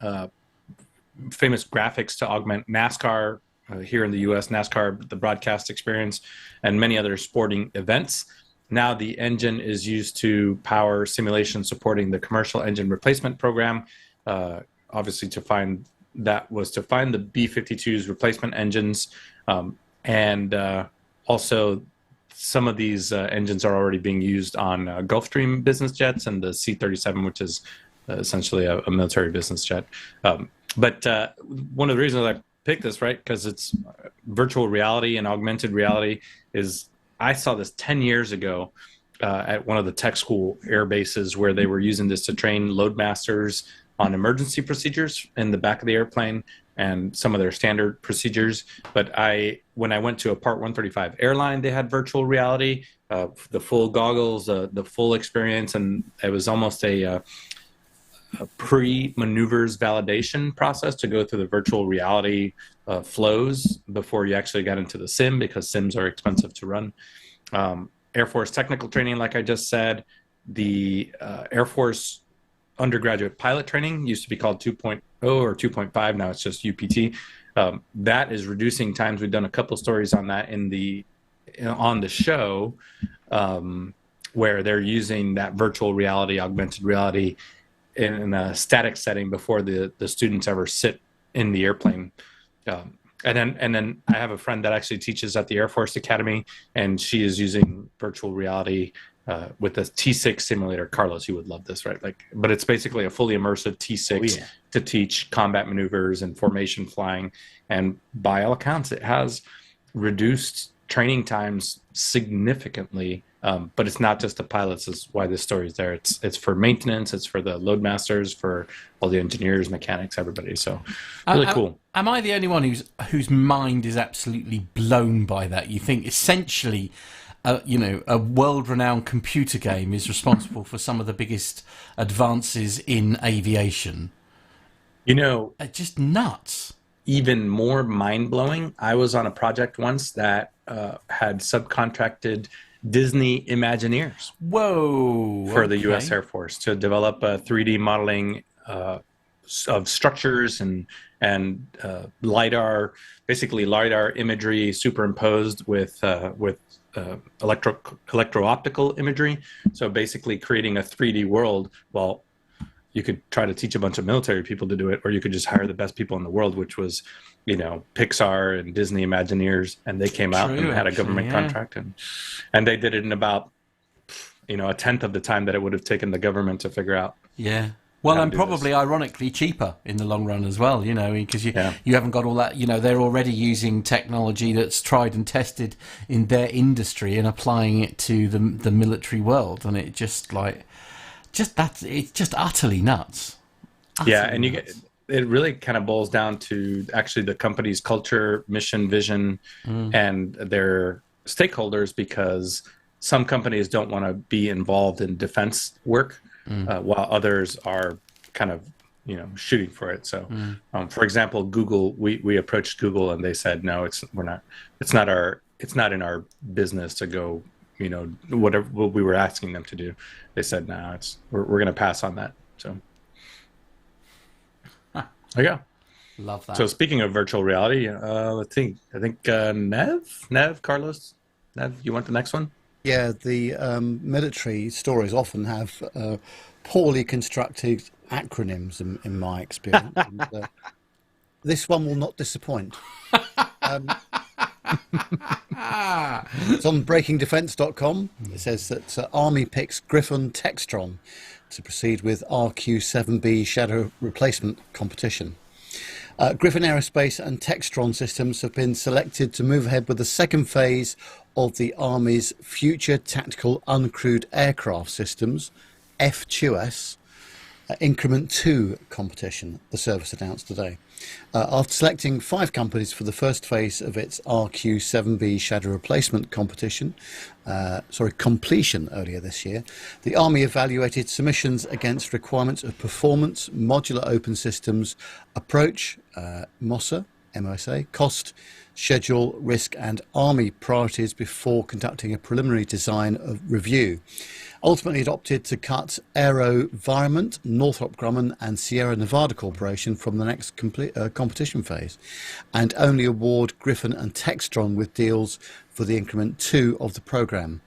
famous graphics to augment NASCAR here in the U.S., NASCAR, the broadcast experience, and many other sporting events. Now the engine is used to power simulations supporting the commercial engine replacement program. Obviously, to find the B-52's replacement engines, and also some of these engines are already being used on Gulfstream business jets and the C-37, which is essentially a military business jet. But one of the reasons I picked this, right, because it's virtual reality and augmented reality. I saw this 10 years ago at one of the tech school air bases where they were using this to train loadmasters on emergency procedures in the back of the airplane and some of their standard procedures. But when I went to a Part 135 airline, they had virtual reality, the full goggles, the full experience, and it was almost a pre-maneuvers validation process to go through the virtual reality flows before you actually got into the sim, because sims are expensive to run. Air Force technical training, like I just said, the Air Force undergraduate pilot training used to be called 2.0 or 2.5. Now it's just UPT. That is reducing times. We've done a couple stories on that on the show, where they're using that virtual reality, augmented reality in a static setting before the students ever sit in the airplane. And then I have a friend that actually teaches at the Air Force Academy, and she is using virtual reality with the T6 simulator. Carlos, you would love this, right? But it's basically a fully immersive T6 to teach combat maneuvers and formation flying. And by all accounts, it has reduced training times significantly. But it's not just the pilots is why this story is there. It's for maintenance. It's for the loadmasters, for all the engineers, mechanics, everybody. So really cool. Am I the only one whose mind is absolutely blown by that? You think essentially, a world-renowned computer game is responsible for some of the biggest advances in aviation? Just nuts. Even more mind-blowing, I was on a project once that had subcontracted Disney Imagineers. Whoa! For the U.S. Air Force to develop a 3D modeling of structures and LiDAR, basically LiDAR imagery superimposed with electro-optical imagery. So basically creating a 3D world. Well, you could try to teach a bunch of military people to do it, or you could just hire the best people in the world, which was, Pixar and Disney Imagineers, and they came out and had a government contract, and they did it in about, a tenth of the time that it would have taken the government to figure out. Yeah. Well, and probably ironically cheaper in the long run as well, because you haven't got all that, they're already using technology that's tried and tested in their industry and applying it to the military world, and it it's just utterly nuts. It really kind of boils down to actually the company's culture, mission, vision, and their stakeholders, because some companies don't want to be involved in defense work, while others are kind of, shooting for it. So, for example, Google, we approached Google and they said, no, it's not in our business to go, what we were asking them to do. They said, no, we're going to pass on that. So. There you go. Love that. So speaking of virtual reality, let's see. I think Carlos, you want the next one? Yeah, the military stories often have poorly constructed acronyms in my experience. And, this one will not disappoint. It's on breakingdefense.com. It says that Army picks Griffon Textron to proceed with RQ-7B shadow replacement competition. Griffon Aerospace and Textron Systems have been selected to move ahead with the second phase of the Army's Future Tactical Uncrewed Aircraft Systems, FTUAS, Increment 2 competition, the service announced today. After selecting 5 companies for the first phase of its RQ-7B shadow replacement completion earlier this year, the Army evaluated submissions against requirements of performance, modular open systems, approach, MOSA, cost, schedule, risk and Army priorities before conducting a preliminary design review. Ultimately, it opted to cut AeroVironment, Northrop Grumman and Sierra Nevada Corporation from the next competition phase, and only award Griffon and Textron with deals for the Increment 2 of the programme.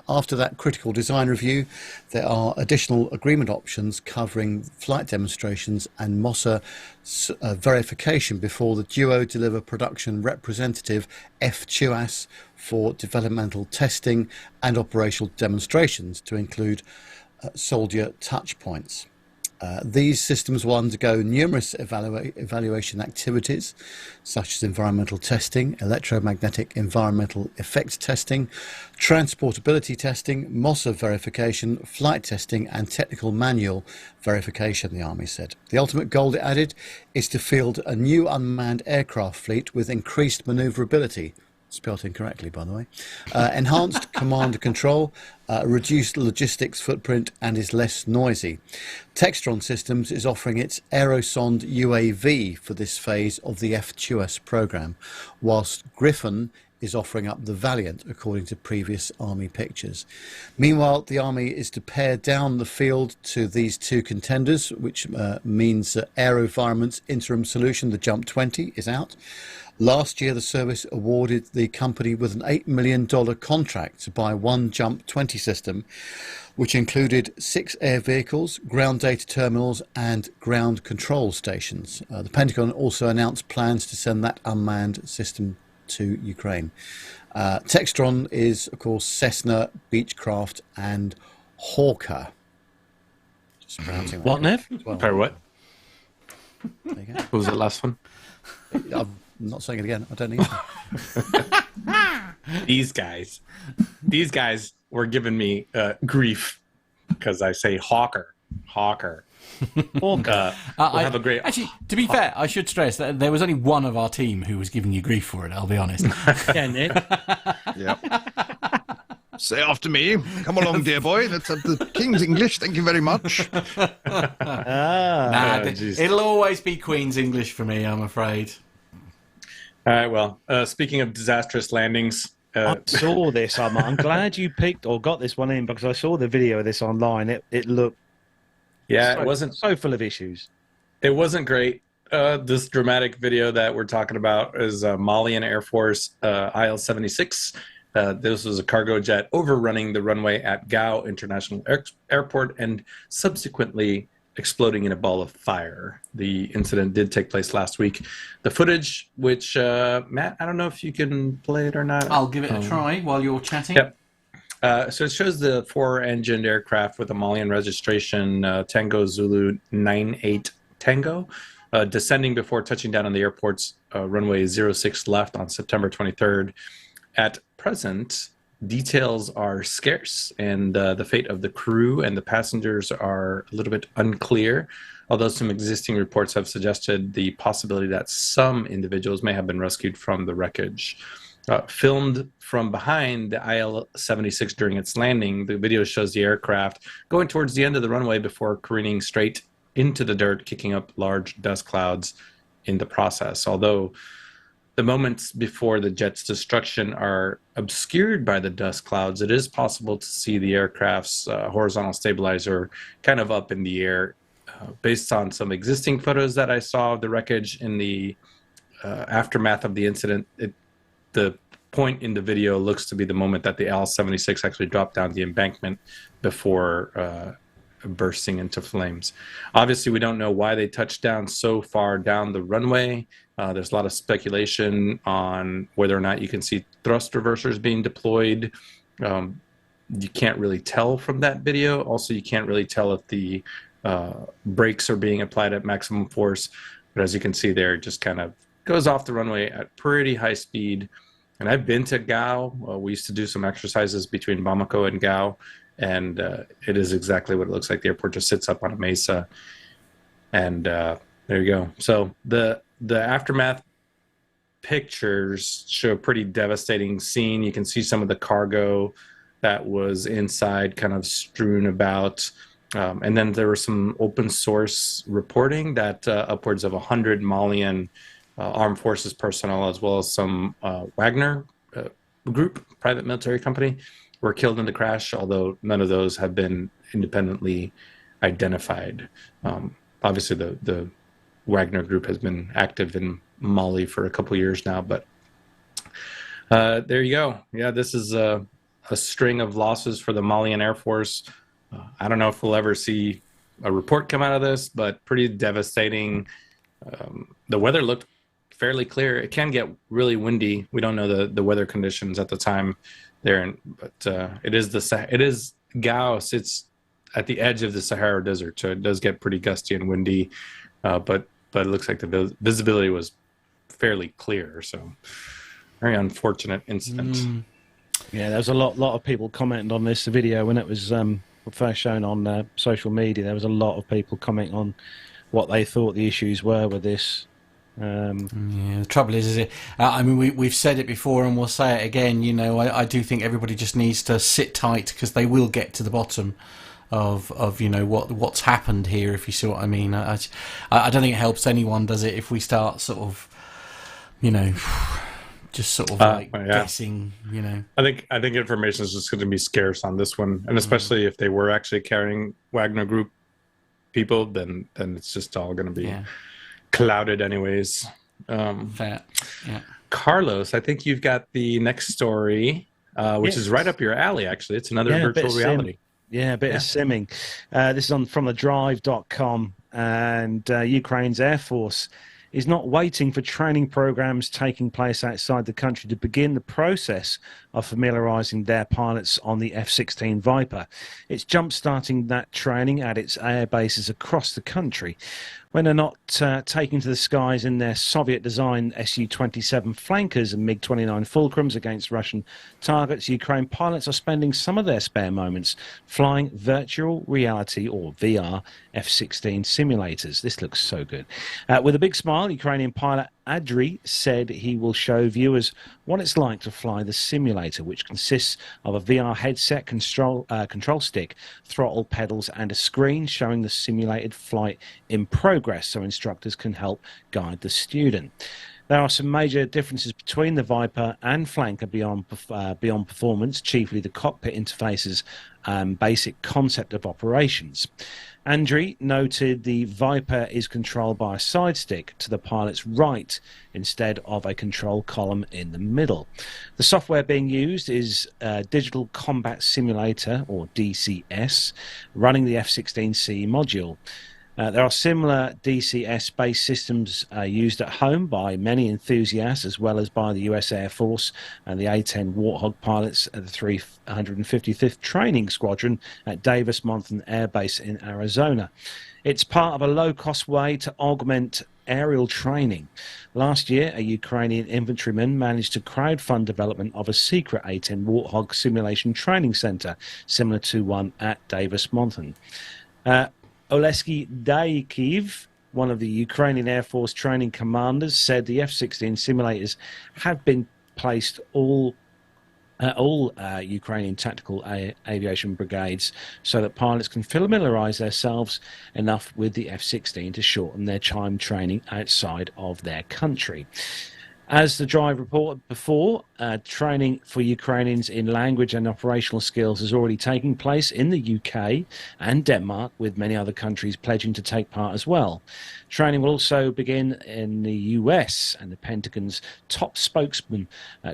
After that critical design review, there are additional agreement options covering flight demonstrations and MOSA verification before the duo deliver production representative FTUAS for developmental testing and operational demonstrations to include soldier touch points. These systems will undergo numerous evaluation activities, such as environmental testing, electromagnetic environmental effect testing, transportability testing, MOSA verification, flight testing, and technical manual verification, the Army said. The ultimate goal, it added, is to field a new unmanned aircraft fleet with increased manoeuvrability, spelt incorrectly, by the way, enhanced command and control, reduced logistics footprint, and is less noisy. Textron Systems is offering its Aerosonde UAV for this phase of the F2S program, whilst Griffon is offering up the Valiant, according to previous Army pictures. Meanwhile, the Army is to pare down the field to these two contenders, which means that AeroVironment's interim solution, the Jump 20, is out. Last year, the service awarded the company with an $8 million contract to buy one Jump 20 system, which included 6 air vehicles, ground data terminals, and ground control stations. The Pentagon also announced plans to send that unmanned system to Ukraine. Textron is, of course, Cessna, Beechcraft, and Hawker. Just pronouncing what, Nev? Well. Sorry, what? There you go. What was the last one? I'm not saying it again. I don't need to. These guys were giving me grief because I say Hawker. We'll have a great. Actually, to be fair, I should stress that there was only one of our team who was giving you grief for it. I'll be honest. Yeah, Nick. Yep. Say after me. Come along, dear boy. That's the King's English. Thank you very much. It'll always be Queen's English for me, I'm afraid. All right. Well, speaking of disastrous landings. I saw this. I'm glad you picked or got this one in because I saw the video of this online. It looked. Yeah, it wasn't so full of issues. It wasn't great. This dramatic video that we're talking about is Malian Air Force IL-76. This was a cargo jet overrunning the runway at Gao International Airport and subsequently exploding in a ball of fire. The incident did take place last week. The footage, which, Matt, I don't know if you can play it or not. I'll give it a try while you're chatting. Yep. So it shows the 4-engined aircraft with a Malian registration, Tango Zulu 98 Tango, descending before touching down on the airport's runway 06 left on September 23rd. At present, details are scarce, and the fate of the crew and the passengers are a little bit unclear, although some existing reports have suggested the possibility that some individuals may have been rescued from the wreckage. Filmed from behind the IL-76 during its landing, the video shows the aircraft going towards the end of the runway before careening straight into the dirt, kicking up large dust clouds in the process. Although the moments before the jet's destruction are obscured by the dust clouds, it is possible to see the aircraft's horizontal stabilizer kind of up in the air. Based on some existing photos that I saw of the wreckage in the aftermath of the incident, the point in the video looks to be the moment that the IL-76 actually dropped down the embankment before bursting into flames. Obviously, we don't know why they touched down so far down the runway. There's a lot of speculation on whether or not you can see thrust reversers being deployed. You can't really tell from that video. Also, you can't really tell if the brakes are being applied at maximum force. But as you can see there, it just kind of goes off the runway at pretty high speed. And I've been to Gao. We used to do some exercises between Bamako and Gao, and it is exactly what it looks like. The airport just sits up on a mesa, and there you go. So the aftermath pictures show a pretty devastating scene. You can see some of the cargo that was inside kind of strewn about. And then there was some open source reporting that upwards of 100 Malian armed forces personnel, as well as some Wagner group, private military company, were killed in the crash, although none of those have been independently identified. Obviously, the Wagner group has been active in Mali for a couple years now, but there you go. Yeah, this is a string of losses for the Malian Air Force. I don't know if we'll ever see a report come out of this, but pretty devastating. The weather looked fairly clear. It can get really windy. We don't know the weather conditions at the time there, but it is Gao. It's at the edge of the Sahara Desert, so it does get pretty gusty and windy. But it looks like the visibility was fairly clear. So very unfortunate incident. Yeah, there was a lot of people commenting on this video when it was first shown on social media. There was a lot of people commenting on what they thought the issues were with this. The trouble is I mean, we've said it before and we'll say it again. You know, I do think everybody just needs to sit tight, because they will get to the bottom of you know what's happened here. If you see what I mean, I don't think it helps anyone, does it, if we start sort of, you know, just sort of like guessing. You know, I think information is just going to be scarce on this one, and especially if they were actually carrying Wagner Group people, then it's just all going to be clouded anyways. Fair. Yeah. Carlos, I think you've got the next story, which is right up your alley. Actually, it's another virtual reality. A bit of simming. This is from thedrive.com, and Ukraine's Air Force is not waiting for training programs taking place outside the country to begin the process of familiarizing their pilots on the F-16 Viper. It's jump-starting that training at its air bases across the country. When they're not taking to the skies in their Soviet-designed Su-27 flankers and MiG-29 Fulcrums against Russian targets, Ukraine pilots are spending some of their spare moments flying virtual reality, or VR, F-16 simulators. This looks so good. With a big smile, Ukrainian pilot Adri said he will show viewers what it's like to fly the simulator, which consists of a VR headset, control stick, throttle, pedals, and a screen showing the simulated flight in progress, so instructors can help guide the student. There are some major differences between the Viper and Flanker beyond performance, chiefly the cockpit interfaces and basic concept of operations. Andriy noted the Viper is controlled by a side stick to the pilot's right instead of a control column in the middle. The software being used is Digital Combat Simulator, or DCS, running the F-16C module. There are similar DCS-based systems used at home by many enthusiasts, as well as by the US Air Force and the A-10 Warthog pilots at the 355th Training Squadron at Davis-Monthan Air Base in Arizona. It's part of a low-cost way to augment aerial training. Last year, a Ukrainian infantryman managed to crowdfund development of a secret A-10 Warthog simulation training center, similar to one at Davis-Monthan. Oleksii Daikiv, one of the Ukrainian Air Force training commanders, said the F-16 simulators have been placed all Ukrainian tactical aviation brigades so that pilots can familiarize themselves enough with the F-16 to shorten their time training outside of their country. As the Drive reported before, training for Ukrainians in language and operational skills is already taking place in the UK and Denmark, with many other countries pledging to take part as well. Training will also begin in the US, and the Pentagon's top spokesman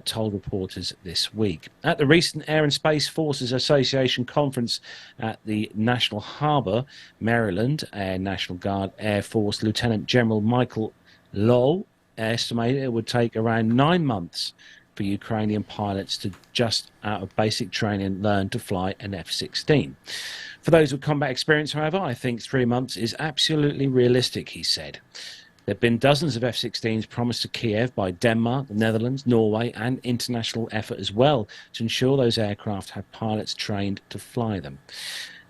told reporters this week. At the recent Air and Space Forces Association conference at the National Harbor, Maryland, Air National Guard Air Force Lieutenant General Michael Low estimated it would take around 9 months for Ukrainian pilots to, just out of basic training, learn to fly an F-16. For those with combat experience, however, I think 3 months is absolutely realistic, he said. There have been dozens of F-16s promised to Kiev by Denmark, the Netherlands, Norway, and international effort as well to ensure those aircraft have pilots trained to fly them.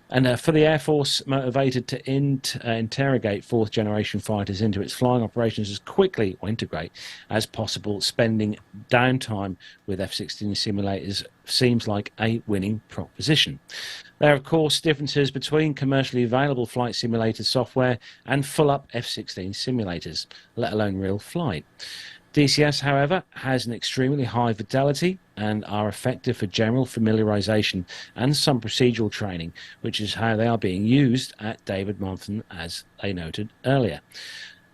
And for the Air Force motivated to interrogate fourth-generation fighters into its flying operations as quickly, or integrate, as possible, spending downtime with F-16 simulators seems like a winning proposition. There are, of course, differences between commercially available flight simulator software and full-up F-16 simulators, let alone real flight. DCS, however, has an extremely high fidelity and are effective for general familiarization and some procedural training, which is how they are being used at Davis-Monthan, as they noted earlier.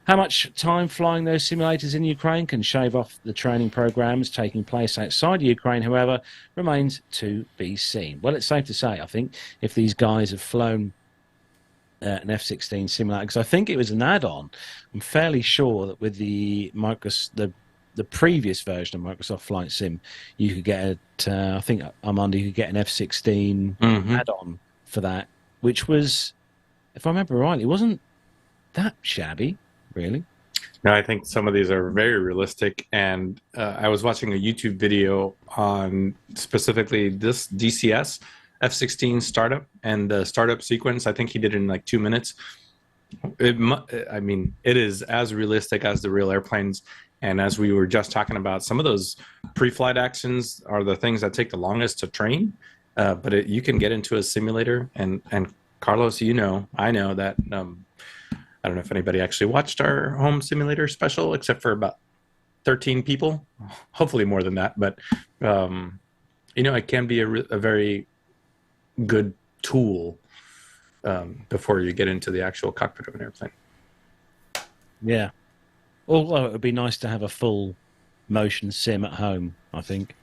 How much time flying those simulators in Ukraine can shave off the training programs taking place outside Ukraine, however, remains to be seen. Well, it's safe to say, I think, if these guys have flown an F-16 simulator, because I think it was an add-on. I'm fairly sure that with the previous version of Microsoft Flight Sim, you could get I think Armando, you could get an F-16 add-on for that which was, if I remember rightly, wasn't that shabby, really. No, I think some of these are very realistic. And I was watching a YouTube video on specifically this DCS F-16 startup and the startup sequence. I think he did it in like 2 minutes. It is as realistic as the real airplanes. And as we were just talking about, some of those pre-flight actions are the things that take the longest to train. But you can get into a simulator. And Carlos, I know that I don't know if anybody actually watched our home simulator special, except for about 13 people, hopefully more than that. But, it can be a very good tool before you get into the actual cockpit of an airplane. Yeah. Although it would be nice to have a full motion sim at home, I think.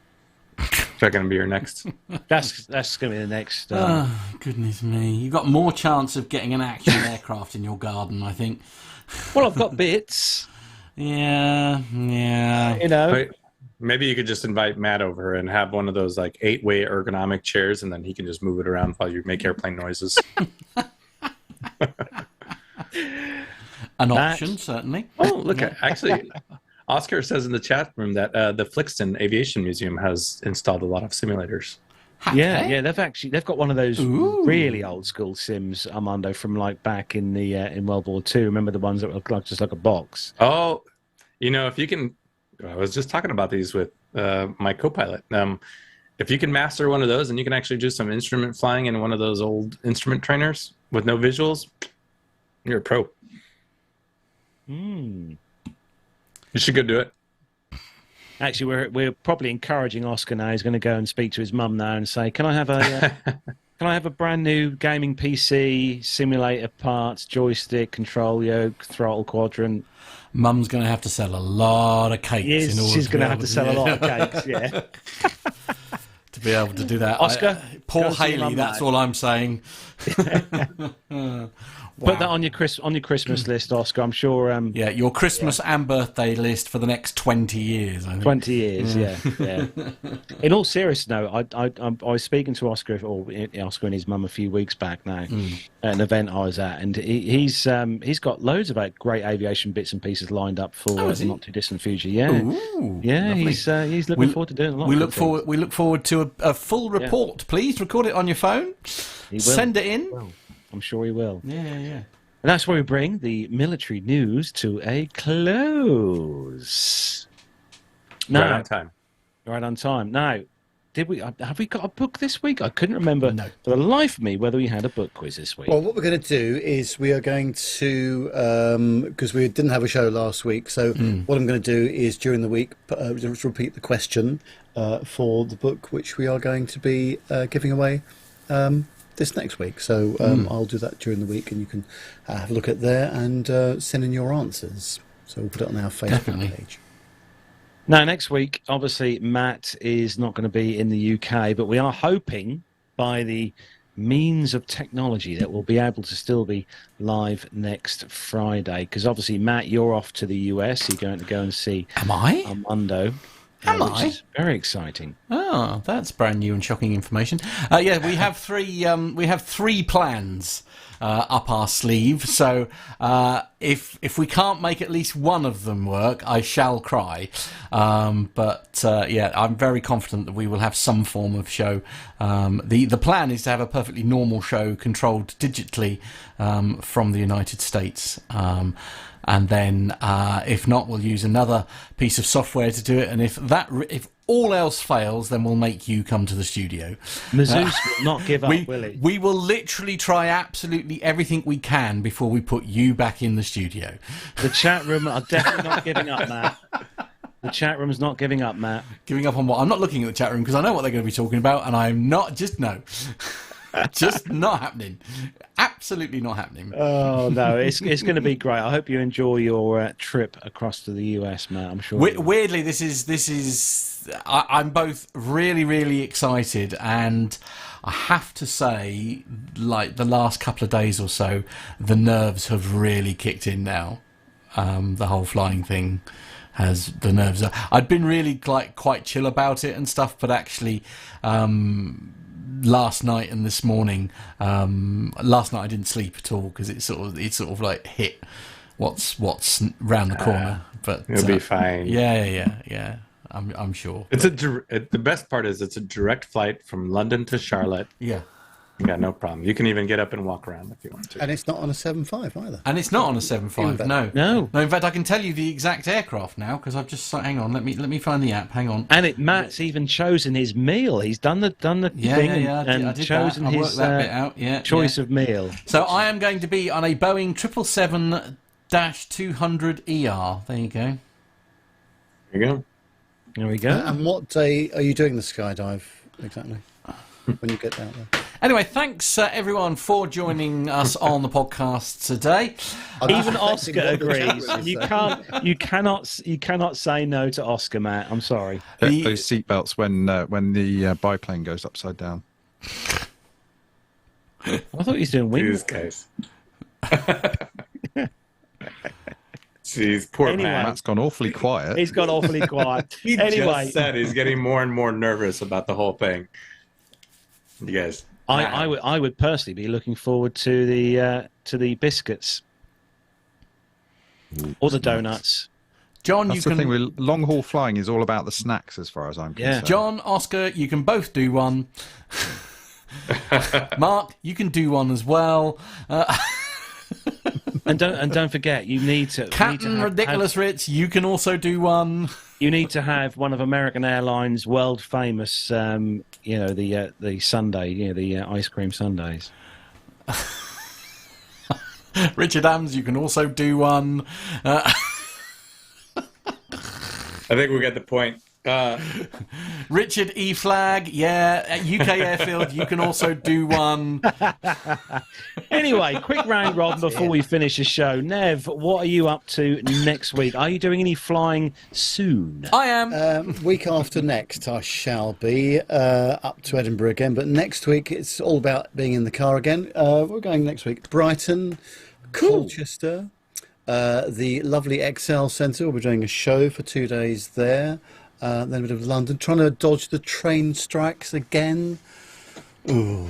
Is that going to be your next? That's going to be the next. Oh, goodness me. You've got more chance of getting an action aircraft in your garden, I think. Well, I've got bits. Yeah. Maybe you could just invite Matt over and have one of those like 8-way ergonomic chairs, and then he can just move it around while you make airplane noises. An option, certainly. Oh, look, actually, Oscar says in the chat room that the Flixton Aviation Museum has installed a lot of simulators. Yeah, they've got one of those really old school sims, Armando, from like back in the in World War II. Remember the ones that were just like a box? Oh, if you can, I was just talking about these with my co-pilot. If you can master one of those, and you can actually do some instrument flying in one of those old instrument trainers with no visuals, you're a pro. You should go do it. Actually, we're probably encouraging Oscar now. He's going to go and speak to his mum now and say, "Can I have a brand new gaming PC, simulator parts, joystick, control yoke, throttle quadrant?" Mum's going to have to sell a lot of cakes. Yes, she's going to have to sell a lot of cakes. Yeah. To be able to do that, Oscar, poor Haley. That's all I'm saying. Put that on your Christmas list, Oscar. I'm sure. Your Christmas and birthday list for the next 20 years. I think. 20 years, yeah. In all seriousness, no, I was speaking to Oscar and his mum a few weeks back now at an event I was at, and he's got loads of great aviation bits and pieces lined up for the not too distant future. Yeah, Ooh, yeah, lovely. He's looking forward to doing a lot. We look forward to a full report. Please record it on your phone. Send it in. Well, I'm sure he will. Yeah. And that's where we bring the military news to a close. Right on time. Right on time. Now, have we got a book this week? I couldn't remember for the life of me whether we had a book quiz this week. Well, what we're going to do is we are going to, because we didn't have a show last week, so what I'm going to do is during the week just repeat the question for the book which we are going to be giving away this next week. So I'll do that during the week, and you can have a look at there and send in your answers. So we'll put it on our Facebook page. Now, next week, obviously, Matt is not going to be in the UK, but we are hoping by the means of technology that we'll be able to still be live next Friday. Because obviously, Matt, you're off to the US. You're going to go and see Armando. Which is very exciting. Oh, that's brand new and shocking information. We have three plans up our sleeve. So if we can't make at least one of them work, I shall cry. I'm very confident that we will have some form of show. The plan is to have a perfectly normal show controlled digitally from the United States. And then, if not, we'll use another piece of software to do it. And if all else fails, then we'll make you come to the studio. Mazoos will not give up, will he? We will literally try absolutely everything we can before we put you back in the studio. The chat room are definitely not giving up, Matt. The chat room's not giving up, Matt. Giving up on what? I'm not looking at the chat room because I know what they're going to be talking about, and I'm not. Just not happening. Absolutely not happening. Oh no, it's going to be great. I hope you enjoy your trip across to the US, Matt. I'm sure. Weirdly, this is. I'm both really, really excited, and I have to say, like the last couple of days or so, the nerves have really kicked in now. The whole flying thing has the nerves. I'd been really quite chill about it and stuff, but actually. last night and this morning. Last night I didn't sleep at all because it sort of like hit what's round the corner. But you'll be fine. Yeah. I'm sure. The best part is it's a direct flight from London to Charlotte. Yeah. Yeah, no problem. You can even get up and walk around if you want to. And it's not on a 7.5 either. And it's not on a 7.5. No. In fact, I can tell you the exact aircraft now because I've just hang on. Let me find the app. Hang on. And Matt's even chosen his meal. He's done the thing and chosen his that bit out. Yeah, choice of meal. So I am going to be on a Boeing 777-200ER. There you go. There you go. There we go. And what day are you doing the skydive exactly? When you get down there. Anyway, thanks everyone for joining us on the podcast today. Even Oscar agrees. You cannot say no to Oscar, Matt. I'm sorry. Those seatbelts when the biplane goes upside down. I thought he was doing wings. Guys. Jeez, poor Matt. Matt's gone awfully quiet. He's gone awfully quiet. He just said he's getting more and more nervous about the whole thing. You guys, I would personally be looking forward to the biscuits or the donuts. John, that's the thing with long haul flying is all about the snacks, as far as I'm concerned. John, Oscar, you can both do one. Mark, you can do one as well. And don't forget, you need to. Captain Ridiculous Ritz, you can also do one. You need to have one of American Airlines' world famous, the sundae, the ice cream sundaes. Richard Adams, you can also do one. I think we get the point. Richard E. Flag, UK Airfield, you can also do one. Anyway, quick round robin before we finish the show. Nev, what are you up to next week? Are you doing any flying soon? I am. Week after next, I shall be up to Edinburgh again. But next week, it's all about being in the car again. We're going next week. Brighton, Colchester, the lovely XL Centre. We're doing a show for 2 days there. Then a bit of London, trying to dodge the train strikes again. Ooh,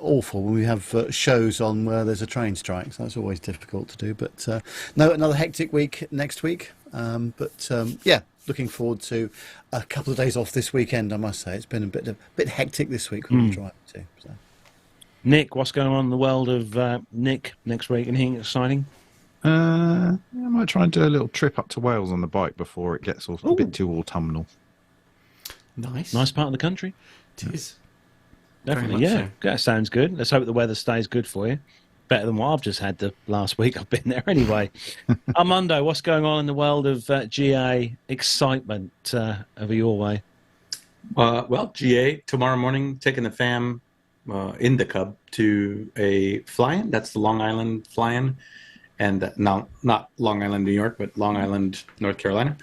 awful when we have shows on where there's a train strike, so that's always difficult to do. But no, another hectic week next week. Looking forward to a couple of days off this weekend, I must say. It's been a bit hectic this week when we drive too. So. Nick, what's going on in the world of Nick next week? Anything exciting? I might try and do a little trip up to Wales on the bike before it gets a bit too autumnal. Nice part of the country. It is. Definitely, yeah. So. That sounds good. Let's hope the weather stays good for you. Better than what I've just had the last week I've been there anyway. Armando, what's going on in the world of GA excitement over your way? GA, tomorrow morning, taking the fam in the Cub to a fly-in. That's the Long Island fly-in. And not Long Island, New York, but Long Island, North Carolina.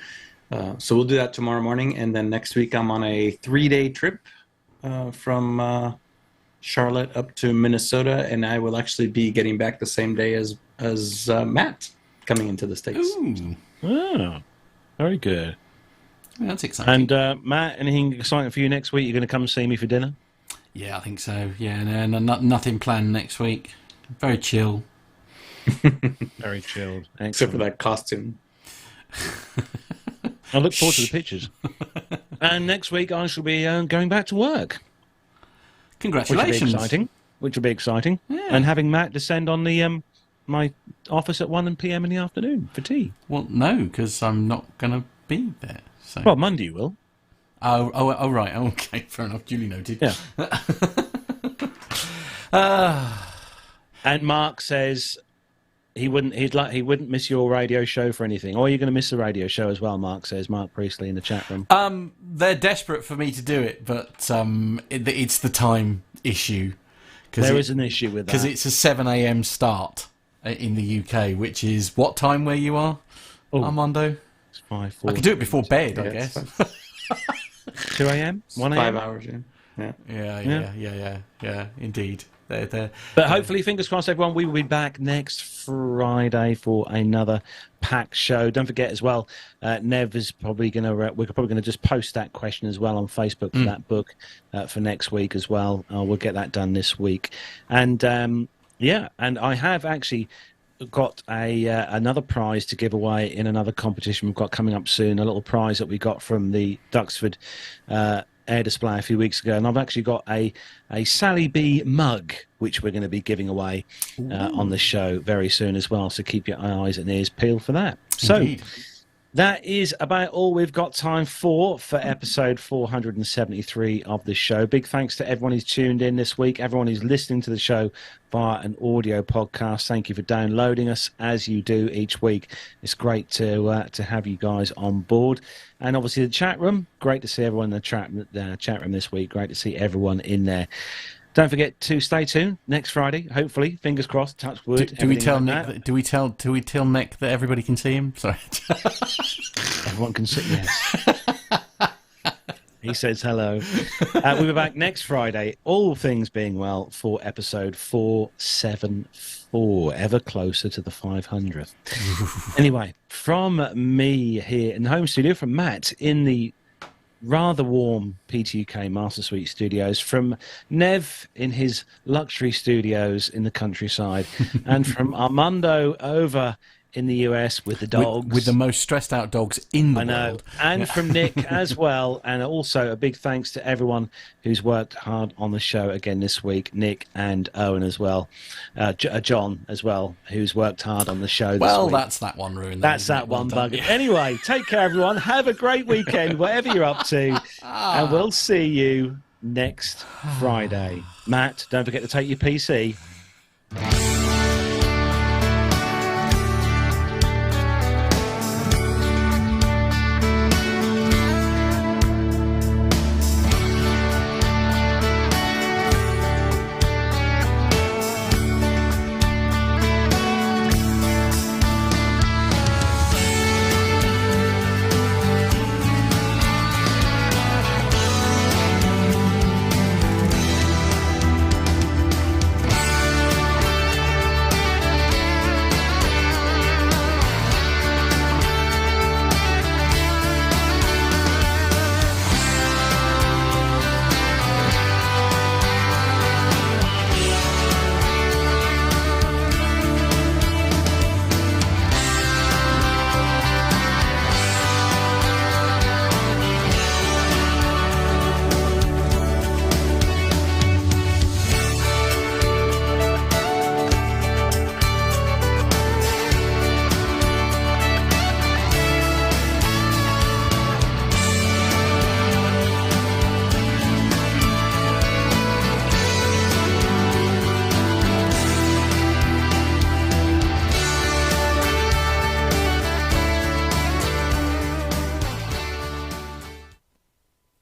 So we'll do that tomorrow morning. And then next week I'm on a 3-day trip from Charlotte up to Minnesota. And I will actually be getting back the same day as Matt coming into the States. Ooh. Oh, very good. Yeah, that's exciting. And Matt, anything exciting for you next week? You're going to come see me for dinner? Yeah, I think so. Yeah, no, nothing planned next week. Very chill. Very chilled. Excellent. Except for that costume. I look forward to the pictures. And next week I shall be going back to work. Congratulations. Which will be exciting. Yeah. And having Matt descend on the my office at 1 p.m. in the afternoon for tea. Well, no, because I'm not going to be there. So. Well, Monday you will. Oh, right. Okay, fair enough. Duly noted. Yeah. And Mark says he wouldn't miss your radio show for anything. Or are you going to miss the radio show as well? Mark says. Mark Priestley in the chat room. They're desperate for me to do it, but it's the time issue. There is an issue with that because it's a 7 a.m. start in the UK, which is what time where you are, Armando? It's 5:40. I could do it before bed, I guess. 2 a.m. 1 a.m. 5 hours. Yeah. Yeah. Indeed. But hopefully, fingers crossed, everyone, we will be back next Friday for another packed show. Don't forget as well, Nev is probably going to, we're probably going to just post that question as well on Facebook for that book for next week as well. We'll get that done this week. And and I have actually got another prize to give away in another competition we've got coming up soon, a little prize that we got from the Duxford air display a few weeks ago, and I've actually got a Sally B mug which we're going to be giving away on the show very soon as well, so keep your eyes and ears peeled for that. Indeed. So that is about all we've got time for episode 473 of the show. Big thanks to everyone who's tuned in this week, everyone who's listening to the show via an audio podcast. Thank you for downloading us as you do each week. It's great to have you guys on board. And obviously the chat room, great to see everyone in the chat room this week. Great to see everyone in there. Don't forget to stay tuned next Friday. Hopefully, fingers crossed. Touch wood. Do we tell Nick? Do we tell Nick that everybody can see him? Sorry, everyone can see. Yes. He says hello. We'll be back next Friday. All things being well for episode 474. Ever closer to the 500th. Anyway, from me here in the home studio, from Matt in the rather warm PTUK Master Suite studios, from Nev in his luxury studios in the countryside, and from Armando over in the US with the dogs. With the most stressed out dogs in the world. And from Nick as well. And also a big thanks to everyone who's worked hard on the show again this week. Nick and Owen as well. John as well, who's worked hard on the show this week. That's that one ruined. That's that one bug. Anyway, take care, everyone. Have a great weekend, whatever you're up to. And we'll see you next Friday. Matt, don't forget to take your PC.